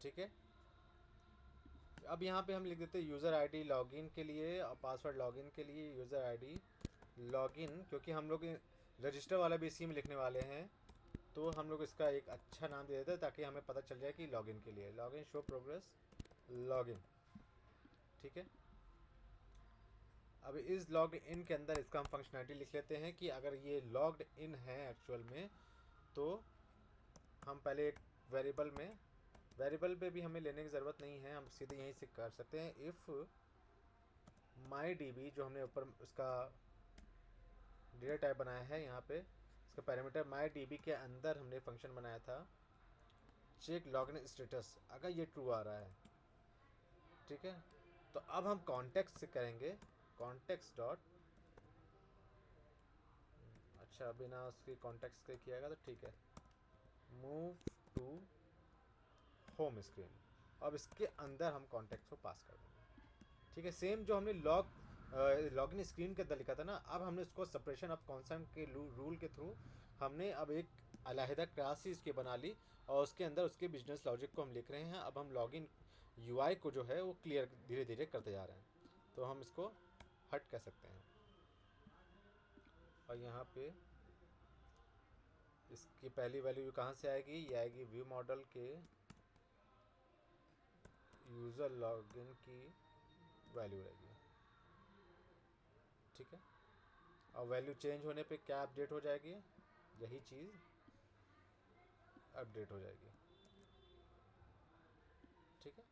A: ठीक है, अब यहाँ पे हम लिख देते हैं यूज़र आईडी लॉगिन के लिए और पासवर्ड लॉगिन के लिए यूज़र आईडी लॉगिन, क्योंकि हम लोग रजिस्टर वाला भी इसी में लिखने वाले हैं, तो हम लोग इसका एक अच्छा नाम दे देते हैं ताकि हमें पता चल जाए कि लॉगिन के लिए, लॉगिन शो प्रोग्रेस लॉगिन। ठीक है, अब इस लॉग्ड इन के अंदर इसका हम फंक्शनैलिटी लिख लेते हैं कि अगर ये लॉग्ड इन है एक्चुअल में, तो हम पहले एक वेरिएबल पे भी हमें लेने की ज़रूरत नहीं है, हम सीधे यहीं से कर सकते हैं। इफ़ माई डी बी, जो हमने ऊपर उसका डेटा टाइप बनाया है यहाँ पे, इसका पैरामीटर माई डी बी के अंदर हमने फंक्शन बनाया था चेक लॉगिन स्टेटस, अगर ये ट्रू आ रहा है। ठीक है, तो अब हम कॉन्टेक्स्ट से करेंगे, कॉन्टेक्स्ट डॉट, अच्छा बिना उसके कॉन्टेक्स्ट के किया गया तो ठीक है, मूव टू होम स्क्रीन। अब इसके अंदर हम कॉन्टेक्स्ट को पास कर देंगे। ठीक है, सेम जो हमने लॉगिन स्क्रीन के अंदर लिखा था ना, अब हमने उसको सेपरेशन ऑफ कॉन्सेप्ट के रूल के थ्रू हमने अब एक अलहदा क्लास ही इसकी बना ली और उसके अंदर उसके बिजनेस लॉजिक को हम लिख रहे हैं। अब हम लॉगिन यूआई को जो है वो क्लियर धीरे धीरे करते जा रहे हैं, तो हम इसको हट कह सकते हैं। और यहाँ पे इसकी पहली वैल्यू कहाँ से आएगी, ये आएगी व्यू मॉडल के यूज़र लॉगिन की वैल्यू रहेगी। ठीक है, और वैल्यू चेंज होने पे क्या अपडेट हो जाएगी, यही चीज़ अपडेट हो जाएगी। ठीक है,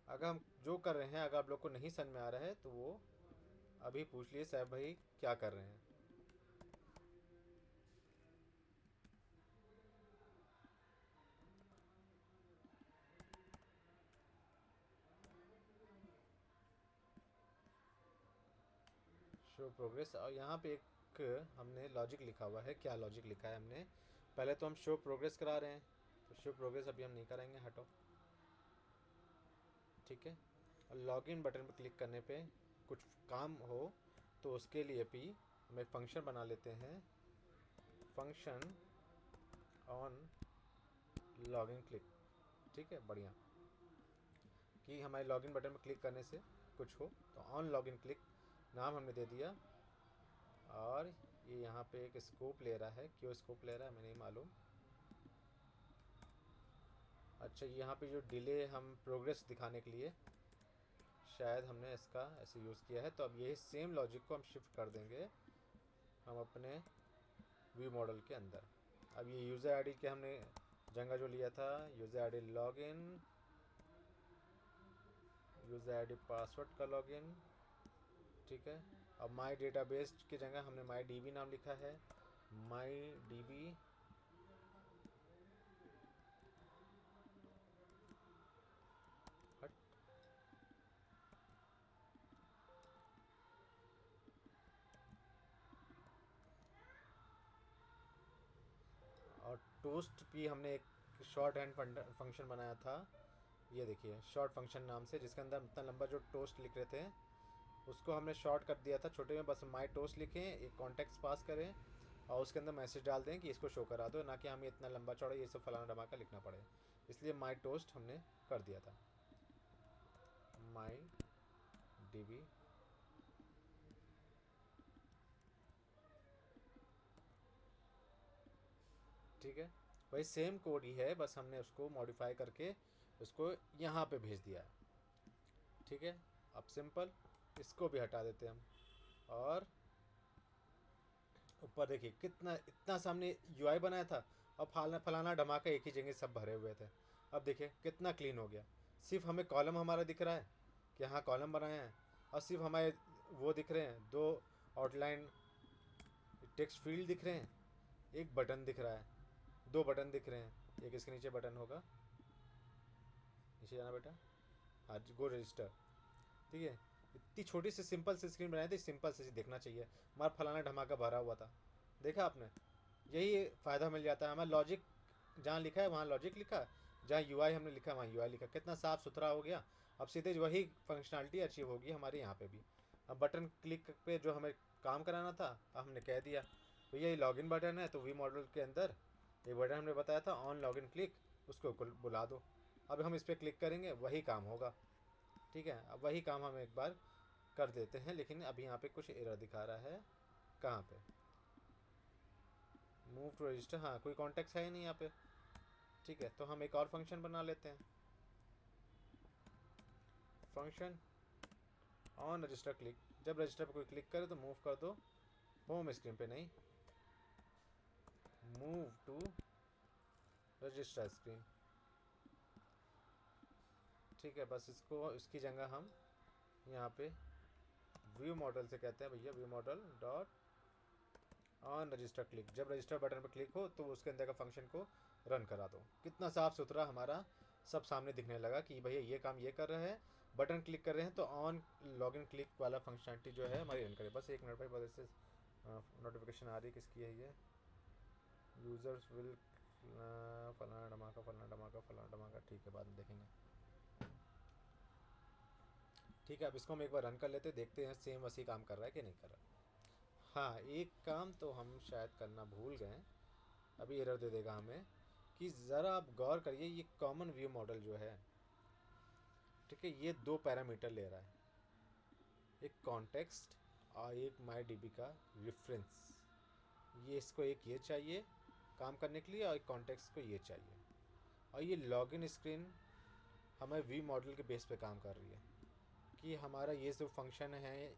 A: अगर हम जो कर रहे हैं अगर आप लोग को नहीं समझ में आ रहा है तो वो अभी पूछ लिए साहब भाई क्या कर रहे हैं। शो शो प्रोग्रेस, और यहाँ पे एक हमने लॉजिक लिखा हुआ है। क्या लॉजिक लिखा है हमने? पहले तो हम शो प्रोग्रेस करा रहे हैं, तो शो प्रोग्रेस अभी हम नहीं कराएंगे, हटो। ठीक है, और लॉगिन बटन पर क्लिक करने पे कुछ काम हो तो उसके लिए भी हम एक फंक्शन बना लेते हैं, फंक्शन ऑन लॉगिन क्लिक। ठीक है, बढ़िया, कि हमारे लॉगिन बटन पर क्लिक करने से कुछ हो तो ऑन लॉगिन क्लिक नाम हमने दे दिया। और ये यहाँ पे एक स्कोप ले रहा है, क्यों स्कोप ले रहा है हमें नहीं मालूम। अच्छा, यहाँ पे जो डिले हम प्रोग्रेस दिखाने के लिए शायद हमने इसका ऐसे यूज़ किया है, तो अब यही सेम लॉजिक को हम शिफ्ट कर देंगे हम अपने व्यू मॉडल के अंदर। अब ये यूज़र आईडी के हमने जगह जो लिया था, user ID login, user ID password का लॉगिन। ठीक है, अब माई डेटाबेस की जगह हमने माई डीबी नाम लिखा है, माई डीबी। और टोस्ट भी हमने एक शॉर्ट हैंड फंक्शन बनाया था, ये देखिए शॉर्ट फंक्शन नाम से, जिसके अंदर इतना लंबा जो टोस्ट लिख रहे थे उसको हमने शॉर्ट कर दिया था छोटे में। बस माई टोस्ट लिखें, एक कॉन्टेक्स्ट पास करें और उसके अंदर मैसेज डाल दें कि इसको शो करा दो, ना कि हमें इतना लंबा चौड़ा ये सब फलाना धमाका लिखना पड़े। इसलिए माई टोस्ट हमने कर दिया था, माई डीबी। ठीक है, वही सेम कोड ही है, बस हमने उसको मॉडिफाई करके उसको यहाँ पे भेज दिया है। ठीक है, अब सिंपल इसको भी हटा देते हैं हम। और ऊपर देखिए कितना इतना सामने यूआई बनाया था, अब फलाना धमाका एक ही जगह सब भरे हुए थे। अब देखिए कितना क्लीन हो गया, सिर्फ हमें कॉलम हमारा दिख रहा है कि हाँ कॉलम बनाए हैं, और सिर्फ हमारे वो दिख रहे हैं, दो आउटलाइन टेक्स्ट फील्ड दिख रहे हैं, एक बटन दिख रहा है, दो बटन दिख रहे हैं, एक इसके नीचे बटन होगा, नीचे जाना बेटा, हाँ गो रजिस्टर। ठीक है, इतनी छोटी सी सिंपल सी स्क्रीन बनाई थी, सिंपल से देखना चाहिए। हमारा फलाना धमाका भरा हुआ था, देखा आपने, यही फ़ायदा मिल जाता है। हमारा लॉजिक जहाँ लिखा है वहाँ लॉजिक लिखा, जहाँ यूआई हमने लिखा वहाँ यूआई लिखा, कितना साफ़ सुथरा हो गया। अब सीधे वही फंक्शनलिटी अचीव होगी हमारे यहाँ पे भी। अब बटन क्लिक पे जो हमें काम कराना था अब हमने कह दिया, तो यही लॉगिन बटन है, तो वी मॉडल के अंदर एक बटन हमने बताया था ऑन लॉगिन क्लिक, उसको बुला दो। अब हम इस पर क्लिक करेंगे वही काम होगा। ठीक है, अब वही काम हम एक बार कर देते हैं, लेकिन अभी यहाँ पे कुछ एरर दिखा रहा है। कहाँ पे? मूव टू रजिस्टर, हाँ कोई कॉन्टेक्ट है ही नहीं यहाँ पे। ठीक है, तो हम एक और फंक्शन बना लेते हैं, फंक्शन ऑन रजिस्टर क्लिक। जब रजिस्टर पे कोई क्लिक करे तो मूव कर दो होम स्क्रीन पे, नहीं मूव टू रजिस्टर स्क्रीन। ठीक है, बस इसको इसकी जगह हम यहाँ पे व्यू मॉडल से कहते हैं भैया, view model dot on register click. जब रजिस्टर बटन पर क्लिक हो तो उसके अंदर का फंक्शन को रन करा दो। कितना साफ़ सुथरा हमारा सब सामने दिखने लगा कि भैया ये काम ये कर रहे हैं, बटन क्लिक कर रहे हैं तो ऑन लॉगिन क्लिक वाला फंक्शनलिटी जो है हमारी रन करे। बस एक मिनट भाई, बस इससे नोटिफिकेशन आ रही है, किसकी है ये? यूज़र्स विल फलाना धमाका फलाना धमाका फलाना धमाका। ठीक है, बाद में देखेंगे। ठीक है, अब इसको हम एक बार रन कर लेते हैं, देखते हैं सेम वैसे काम कर रहा है कि नहीं कर रहा। हाँ, एक काम तो हम शायद करना भूल गए, अभी एरर दे देगा हमें कि ज़रा आप गौर करिए, ये कॉमन व्यू मॉडल जो है, ठीक है, ये दो पैरामीटर ले रहा है, एक कॉन्टेक्स्ट और एक माई डीबी का रेफरेंस। ये इसको एक ये चाहिए काम करने के लिए और एक कॉन्टेक्स्ट को ये चाहिए, और ये लॉगिन स्क्रीन हमें व्यू मॉडल के बेस पे काम कर रही है कि हमारा ये जो फंक्शन है,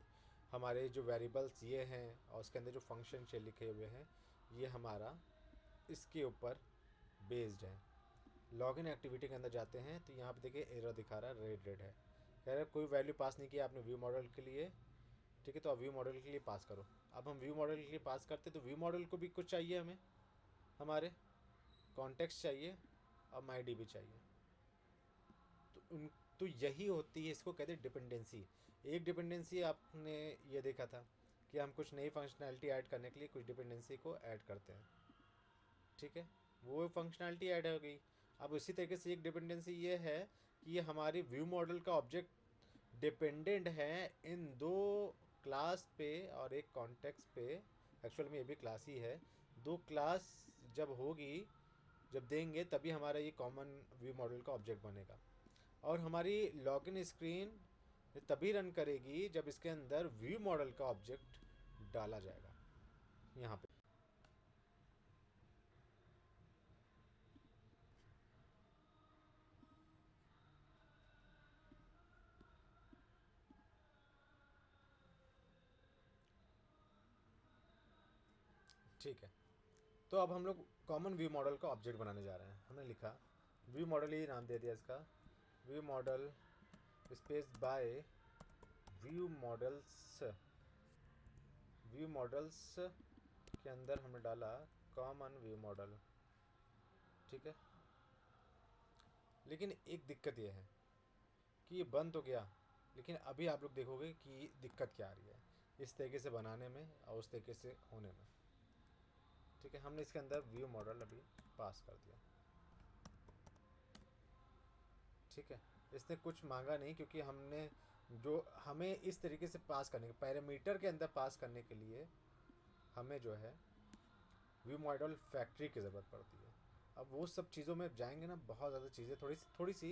A: हमारे जो वेरिएबल्स ये हैं और उसके अंदर जो फंक्शन लिखे हुए हैं, ये हमारा इसके ऊपर बेस्ड है। लॉगिन एक्टिविटी के अंदर जाते हैं तो यहाँ पे देखिए एरर दिखा रहा है, रेड है, कह रहा है कोई वैल्यू पास नहीं किया आपने व्यू मॉडल के लिए। ठीक है, तो अब व्यू मॉडल के लिए पास करो। अब हम व्यू मॉडल के लिए पास करते तो व्यू मॉडल को भी कुछ चाहिए, हमें हमारे कॉन्टेक्स्ट चाहिए और माई डी भी चाहिए। तो यही होती है, इसको कहते हैं डिपेंडेंसी। एक डिपेंडेंसी आपने ये देखा था कि हम कुछ नई फंक्शनैलिटी ऐड करने के लिए कुछ डिपेंडेंसी को ऐड करते हैं, ठीक है, वो फंक्शनैलिटी ऐड हो गई। अब इसी तरीके से एक डिपेंडेंसी ये है कि ये हमारी व्यू मॉडल का ऑब्जेक्ट डिपेंडेंट है इन दो क्लास पे और एक कॉन्टेक्स्ट पे। एक्चुअल में ये भी क्लास ही है। दो क्लास जब होगी, जब देंगे, तभी हमारा ये कॉमन व्यू मॉडल का ऑब्जेक्ट बनेगा। और हमारी लॉगिन स्क्रीन तभी रन करेगी जब इसके अंदर व्यू मॉडल का ऑब्जेक्ट डाला जाएगा यहाँ पे। ठीक है, तो अब हम लोग कॉमन व्यू मॉडल का ऑब्जेक्ट बनाने जा रहे हैं। हमने लिखा व्यू मॉडल, ही नाम दे दिया इसका, view model space by view models. View models के अंदर हमने डाला कॉमन व्यू मॉडल, ठीक है। लेकिन एक दिक्कत ये है कि ये बन तो गया, लेकिन अभी आप लोग देखोगे कि दिक्कत क्या आ रही है इस तरीके से बनाने में और उस तरीके से होने में, ठीक है। हमने इसके अंदर व्यू मॉडल अभी पास कर दिया, ठीक है। इसने कुछ मांगा नहीं, क्योंकि हमने जो हमें इस तरीके से पास करने के पैरामीटर के अंदर पास करने के लिए हमें जो है व्यू मॉडल फैक्ट्री की ज़रूरत पड़ती है। अब वो सब चीज़ों में जाएंगे ना, बहुत ज़्यादा चीज़ें, थोड़ी सी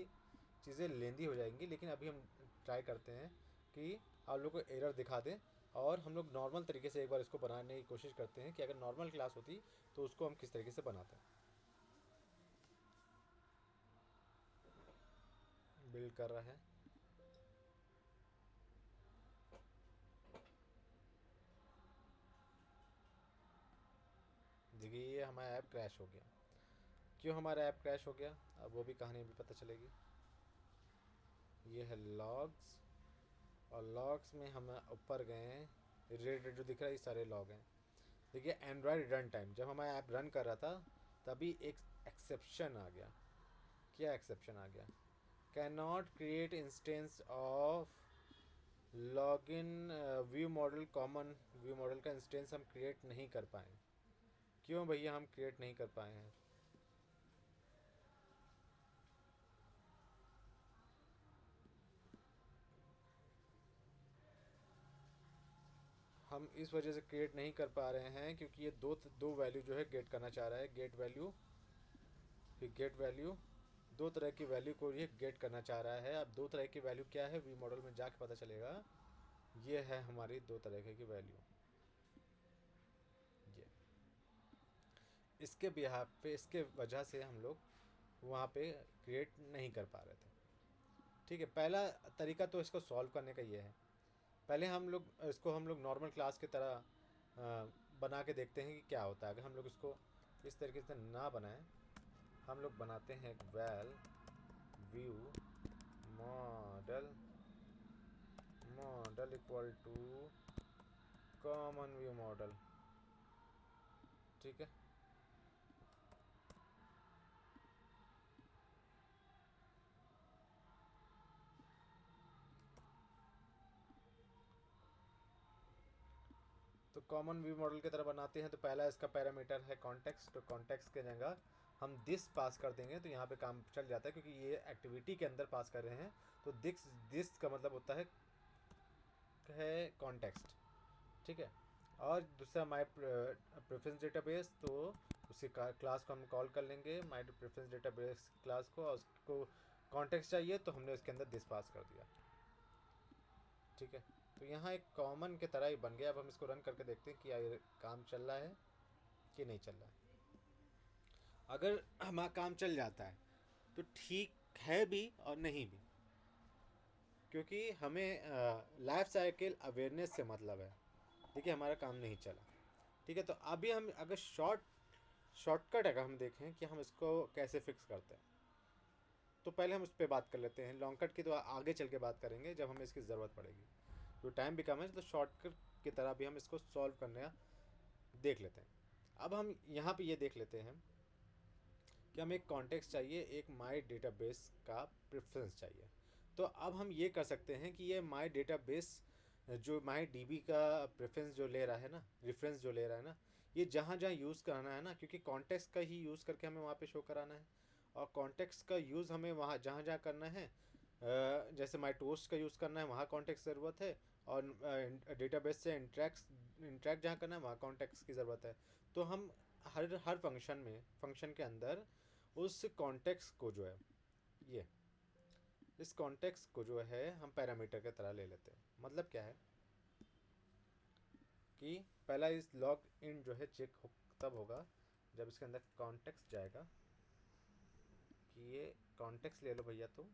A: चीज़ें लेंदी हो जाएंगी। लेकिन अभी हम ट्राई करते हैं कि आप लोग को एरर दिखा दें, और हम लोग नॉर्मल तरीके से एक बार इसको बनाने की कोशिश करते हैं कि अगर नॉर्मल क्लास होती तो उसको हम किस तरीके से बनाते हैं। बिल्ड कर रहा है, देखिए ये हमारा ऐप क्रैश हो गया। क्यों हमारा ऐप क्रैश हो गया, अब वो भी कहानी भी पता चलेगी। ये है लॉग्स, और लॉग्स में हम ऊपर गए हैं, रेड रेड जो दिख रहा है ये सारे लॉग हैं। देखिए एंड्रॉयड रन टाइम, जब हमारा ऐप रन कर रहा था तभी एक एक्सेप्शन आ गया। क्या एक्सेप्शन आ गया? Can not create instance of log n view model, common view model का इंस्टेंस हम क्रिएट नहीं कर पाए। क्यों भैया हम क्रिएट नहीं कर पाए हैं? हम इस वजह से क्रिएट नहीं कर पा रहे हैं क्योंकि ये दो वैल्यू जो है गेट करना चाह रहा है, गेट वैल्यू, फिर गेट वैल्यू, दो तरह की वैल्यू को ये गेट करना चाह रहा है। अब दो तरह की वैल्यू क्या है, व्यू मॉडल में जाके पता चलेगा। ये है हमारी दो तरह की वैल्यू। ये इसके बिहाफ पे, इसके वजह से हम लोग वहाँ पे क्रिएट नहीं कर पा रहे थे, ठीक है। पहला तरीका तो इसको सॉल्व करने का ये है, पहले हम लोग इसको नॉर्मल क्लास की तरह बना के देखते हैं कि क्या होता है। अगर हम लोग इसको इस तरीके से ना बनाएं, हम लोग बनाते हैं एक view model equal to common view model, ठीक है। तो कॉमन व्यू मॉडल की तरह बनाते हैं। तो पहला इसका पैरामीटर है कॉन्टेक्स्ट, तो कॉन्टेक्स्ट के जगह हम दिस पास कर देंगे तो यहाँ पे काम चल जाता है, क्योंकि ये एक्टिविटी के अंदर पास कर रहे हैं। तो दिस का मतलब होता है कॉन्टेक्स्ट, ठीक है। और दूसरा माई प्रेफरेंस डेटाबेस, तो उसी क्लास को हम कॉल कर लेंगे माई प्रेफरेंस डेटाबेस क्लास को, और उसको कॉन्टेक्स्ट चाहिए तो हमने उसके अंदर दिस पास कर दिया, ठीक है। तो यहाँ एक कॉमन के तरह ही बन गया। अब हम इसको रन करके देखते हैं कि ये काम चल रहा है कि नहीं चल रहा है। अगर हमारा काम चल जाता है तो ठीक है भी और नहीं भी, क्योंकि हमें लाइफ साइकिल अवेयरनेस से मतलब है। देखिए हमारा काम नहीं चला, ठीक है। तो अभी हम अगर शॉर्टकट अगर हम देखें कि हम इसको कैसे फिक्स करते हैं, तो पहले हम उस पर बात कर लेते हैं। लॉन्ग कट की तो आगे चल के बात करेंगे जब हमें इसकी ज़रूरत पड़ेगी, तो टाइम भी कम है, तो शॉर्टकट की तरह भी हम इसको सॉल्व करने देख लेते हैं। अब हम यहाँ पे ये देख लेते हैं कि हमें एक कॉन्टेक्स्ट चाहिए, एक माई डेटाबेस का प्रेफरेंस चाहिए। तो अब हम ये कर सकते हैं कि ये माई डेटाबेस जो माई डीबी का प्रेफरेंस जो ले रहा है ना, रेफरेंस जो ले रहा है ना, ये जहाँ जहाँ यूज़ कराना है ना, क्योंकि कॉन्टेक्स्ट का ही यूज़ करके हमें वहाँ पे शो कराना है। और कॉन्टेक्स्ट का यूज़ हमें वहाँ जहाँ जहाँ करना है, जैसे माई टोस्ट का यूज़ करना है वहाँ कॉन्टेक्स्ट ज़रूरत है, और डेटाबेस से इंट्रैक्ट जहाँ करना है वहाँ कॉन्टेक्स्ट की ज़रूरत है। तो हम हर फंक्शन के अंदर उस कॉन्टेक्स्ट को जो है, ये इस कॉन्टेक्स्ट को जो है हम पैरामीटर की तरह ले लेते हैं। मतलब क्या है कि पहला इस लॉग इन जो है चेक तब होगा जब इसके अंदर कॉन्टेक्स्ट जाएगा कि ये कॉन्टेक्स्ट ले लो भैया तुम,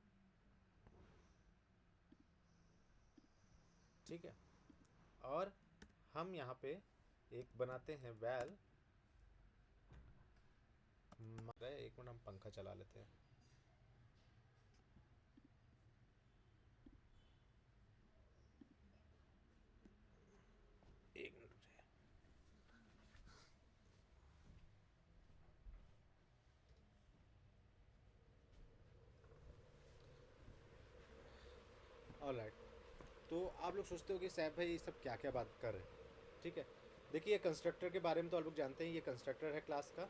A: ठीक है। और हम यहाँ पे एक बनाते हैं वैल, एक मिनट हम पंखा चला लेते हैं। एक मिनट ऑलराइट। तो आप लोग सोचते हो कि सैफ भाई ये सब क्या क्या बात कर रहे हैं, ठीक है। देखिए कंस्ट्रक्टर के बारे में तो आप लोग जानते हैं, ये कंस्ट्रक्टर है क्लास का,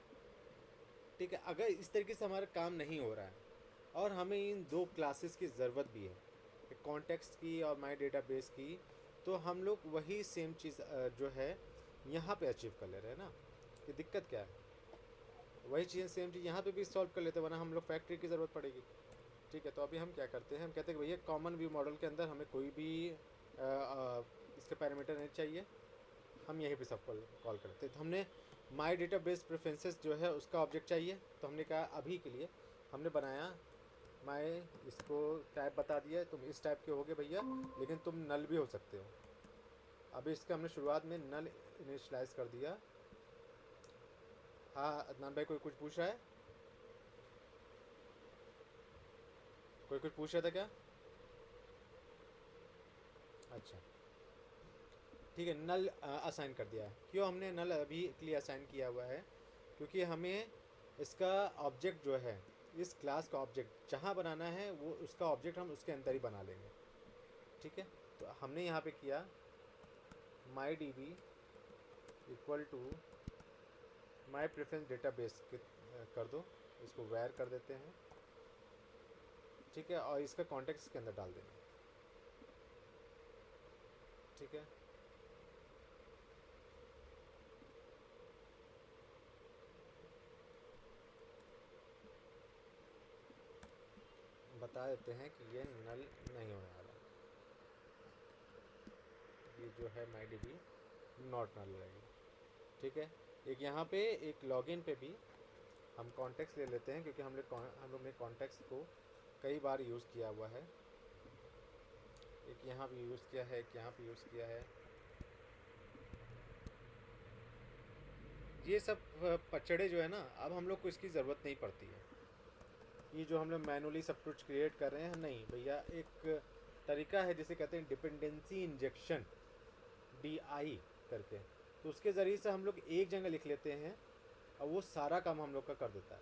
A: ठीक है। अगर इस तरीके से हमारा काम नहीं हो रहा है और हमें इन दो क्लासेस की ज़रूरत भी है, कॉन्टेक्स्ट की और माई डेटाबेस की, तो हम लोग वही सेम चीज़ जो है यहाँ पे अचीव कर ले रहे हैं ना। कि दिक्कत क्या है, वही चीज़ सेम चीज़ यहाँ पे भी सॉल्व कर लेते, वरना हम लोग फैक्ट्री की ज़रूरत पड़ेगी, ठीक है। तो अभी हम क्या करते हैं, हम कहते हैं कि भैया कॉमन व्यू मॉडल के अंदर हमें कोई भी इसके पैरामीटर नहीं चाहिए, हम यहीं पे सब कॉल करते हैं। तो हमने माई डेटाबेस प्रेफरेंसेस जो है उसका ऑब्जेक्ट चाहिए, तो हमने कहा अभी के लिए हमने बनाया माई, इसको टाइप बता दिया तुम इस टाइप के होगे भैया, लेकिन तुम नल भी हो सकते हो। अभी इसका हमने शुरुआत में नल इनिशलाइज कर दिया। हाँ अदनान भाई, कोई कुछ पूछ रहा है? कोई कुछ पूछ रहा था क्या? अच्छा ठीक है, नल असाइन कर दिया है। क्यों हमने नल अभी के लिए असाइन किया हुआ है, क्योंकि हमें इसका ऑब्जेक्ट जो है, इस क्लास का ऑब्जेक्ट जहाँ बनाना है वो उसका ऑब्जेक्ट हम उसके अंदर ही बना लेंगे, ठीक है। तो हमने यहाँ पे किया my D B equal to my preference database कर दो, इसको वेयर कर देते हैं, ठीक है। और इसका कॉन्टेक्स्ट इसके अंदर डाल देंगे, ठीक है। बता देते हैं कि ये नल नहीं होने वाला, ये जो है my D B not null रहेगी, ठीक है। एक यहाँ पे एक लॉगिन पे भी हम कॉन्टेक्स्ट ले लेते हैं, क्योंकि हम लोग ने कॉन्टेक्स्ट को कई बार यूज़ किया हुआ है। एक यहाँ भी यूज़ किया है, एक यहाँ पे यूज़ किया है। ये सब पचड़े जो है ना, अब हम लोग को इसकी ज़रूरत नहीं पड़ती है। ये जो हम लोग मैनुअली सब कुछ क्रिएट कर रहे हैं, नहीं भैया, एक तरीका है जिसे कहते हैं डिपेंडेंसी इंजेक्शन, DI करके। तो उसके ज़रिए से हम लोग एक जगह लिख लेते हैं और वो सारा काम हम लोग का कर देता है।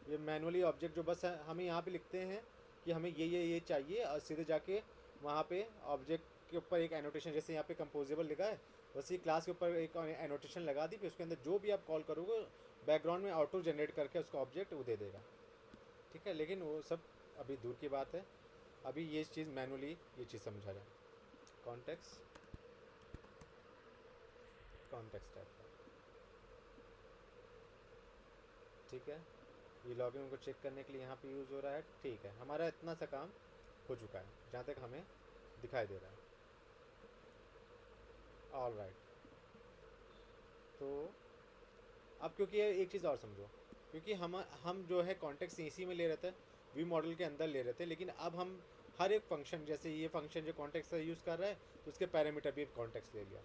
A: ये मैनुअली ऑब्जेक्ट जो बस है, हमें यहाँ पे लिखते हैं कि हमें ये चाहिए, और सीधे जाके वहाँ पे ऑब्जेक्ट के ऊपर एक एनोटेशन, जैसे यहाँ पे कंपोजेबल लिखा है, वैसे ही क्लास के ऊपर एक एनोटेशन लगा दी, फिर उसके अंदर जो भी आप कॉल करोगे बैकग्राउंड में ऑटो जनरेट करके उसका ऑब्जेक्ट वो दे देगा, ठीक है। लेकिन वो सब अभी दूर की बात है, अभी ये चीज़ मैनुअली ये चीज़ समझा जाए। कॉन्टेक्स्ट टाइप का, ठीक है। ये लॉगिन को चेक करने के लिए यहाँ पे यूज़ हो रहा है, ठीक है। हमारा इतना सा काम हो चुका है जहाँ तक हमें दिखाई दे रहा है, ऑल राइट। तो अब क्योंकि ये एक चीज़ और समझो, क्योंकि हम जो है कॉन्टेक्स्ट इसी में ले रहे थे, वी मॉडल के अंदर ले रहे थे, लेकिन अब हम हर एक फंक्शन, जैसे ये फंक्शन जो कॉन्टेक्स्ट का यूज़ कर रहा है तो उसके पैरामीटर भी कॉन्टेक्स्ट ले लिया,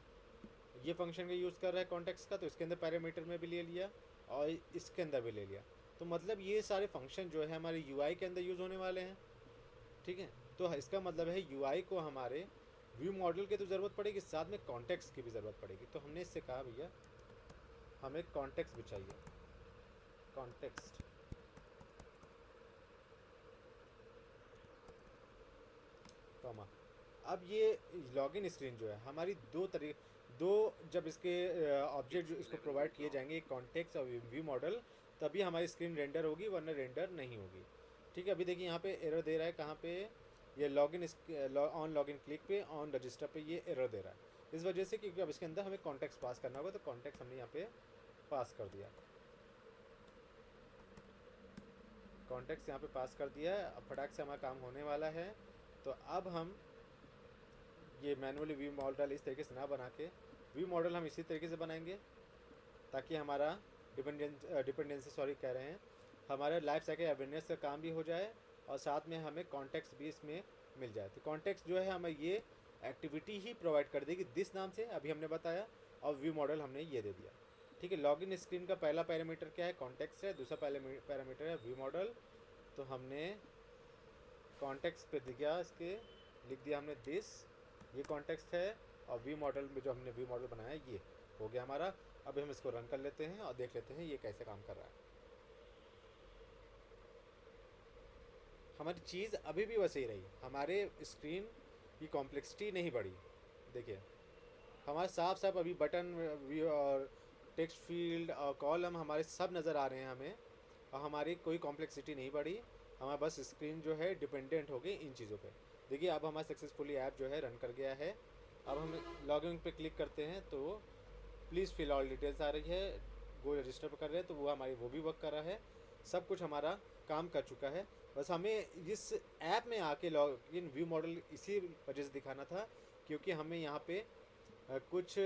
A: ये फंक्शन का यूज़ कर रहा है कॉन्टेक्स्ट का तो इसके अंदर पैरामीटर में भी ले लिया और इसके अंदर भी ले लिया। तो मतलब ये सारे फंक्शन जो है हमारे UI के अंदर यूज़ होने वाले हैं, ठीक है। तो इसका मतलब है UI को हमारे व्यू मॉडल की तो ज़रूरत पड़ेगी, साथ में कॉन्टेक्स्ट की भी ज़रूरत पड़ेगी। तो हमने इससे कहा भैया हमें कॉन्टेक्स्ट भी चाहिए, कॉन्टेक्स्ट, कॉमा। अब ये लॉगिन स्क्रीन जो है हमारी दो जब इसके ऑब्जेक्ट इसको प्रोवाइड किए जाएंगे, एक कॉन्टेक्स्ट और व्यू मॉडल, तभी हमारी स्क्रीन रेंडर होगी, वरना रेंडर नहीं होगी। ठीक है, अभी देखिए यहाँ पे एरर दे रहा है, कहाँ पे? ये ऑन लॉगिन क्लिक पे ऑन रजिस्टर पे ये एरर दे रहा है, इस वजह से क्योंकि अब इसके अंदर हमें कॉन्टेक्स्ट पास करना होगा, तो कॉन्टेक्स्ट हमने यहाँ पे पास कर दिया, कॉन्टेक्स्ट यहाँ पे पास कर दिया है। अब फटाक से हमारा काम होने वाला है। तो अब हम ये मैनुअली व्यू मॉडल इस तरीके से ना बना के, व्यू मॉडल हम इसी तरीके से बनाएंगे ताकि हमारा डिपेंडेंसी कह रहे हैं, हमारा लाइफ साइकिल अवेयरनेस का काम भी हो जाए और साथ में हमें कॉन्टेक्स्ट भी इसमें मिल जाए। तो कॉन्टेक्स्ट जो है हमें ये एक्टिविटी ही प्रोवाइड कर देगी दिस नाम से, अभी हमने बताया, और व्यू मॉडल हमने ये दे दिया। ठीक है, लॉगिन स्क्रीन का पहला पैरामीटर क्या है? कॉन्टेक्स्ट है। दूसरा पैरामीटर है व्यू मॉडल। तो हमने कॉन्टेक्स्ट पे दिया, इसके लिख दिया हमने दिस, ये कॉन्टेक्स्ट है, और व्यू मॉडल में जो हमने व्यू मॉडल बनाया ये हो गया हमारा। अब हम इसको रन कर लेते हैं और देख लेते हैं ये कैसे काम कर रहा है। हमारी चीज़ अभी भी वैसे ही रही, हमारे स्क्रीन की कॉम्प्लेक्सिटी नहीं बढ़ी। देखिए हमारे साफ साफ अभी बटन व्यू और टेक्स्ट फील्ड और कॉलम हमारे सब नज़र आ रहे हैं हमें, और हमारी कोई कॉम्प्लेक्सिटी नहीं बढ़ी। हमारा बस स्क्रीन जो है डिपेंडेंट हो गई इन चीज़ों पे। देखिए अब हमारा सक्सेसफुली ऐप जो है रन कर गया है। अब हम लॉगिन पे क्लिक करते हैं तो प्लीज़ फिल ऑल डिटेल्स आ रही है, गो रजिस्टर पर कर रहे हैं तो वो हमारी वो भी वर्क कर रहा है, सब कुछ हमारा काम कर चुका है। बस हमें इस ऐप में आके लॉगिन व्यू मॉडल इसी वजह से दिखाना था क्योंकि हमें यहाँ पे कुछ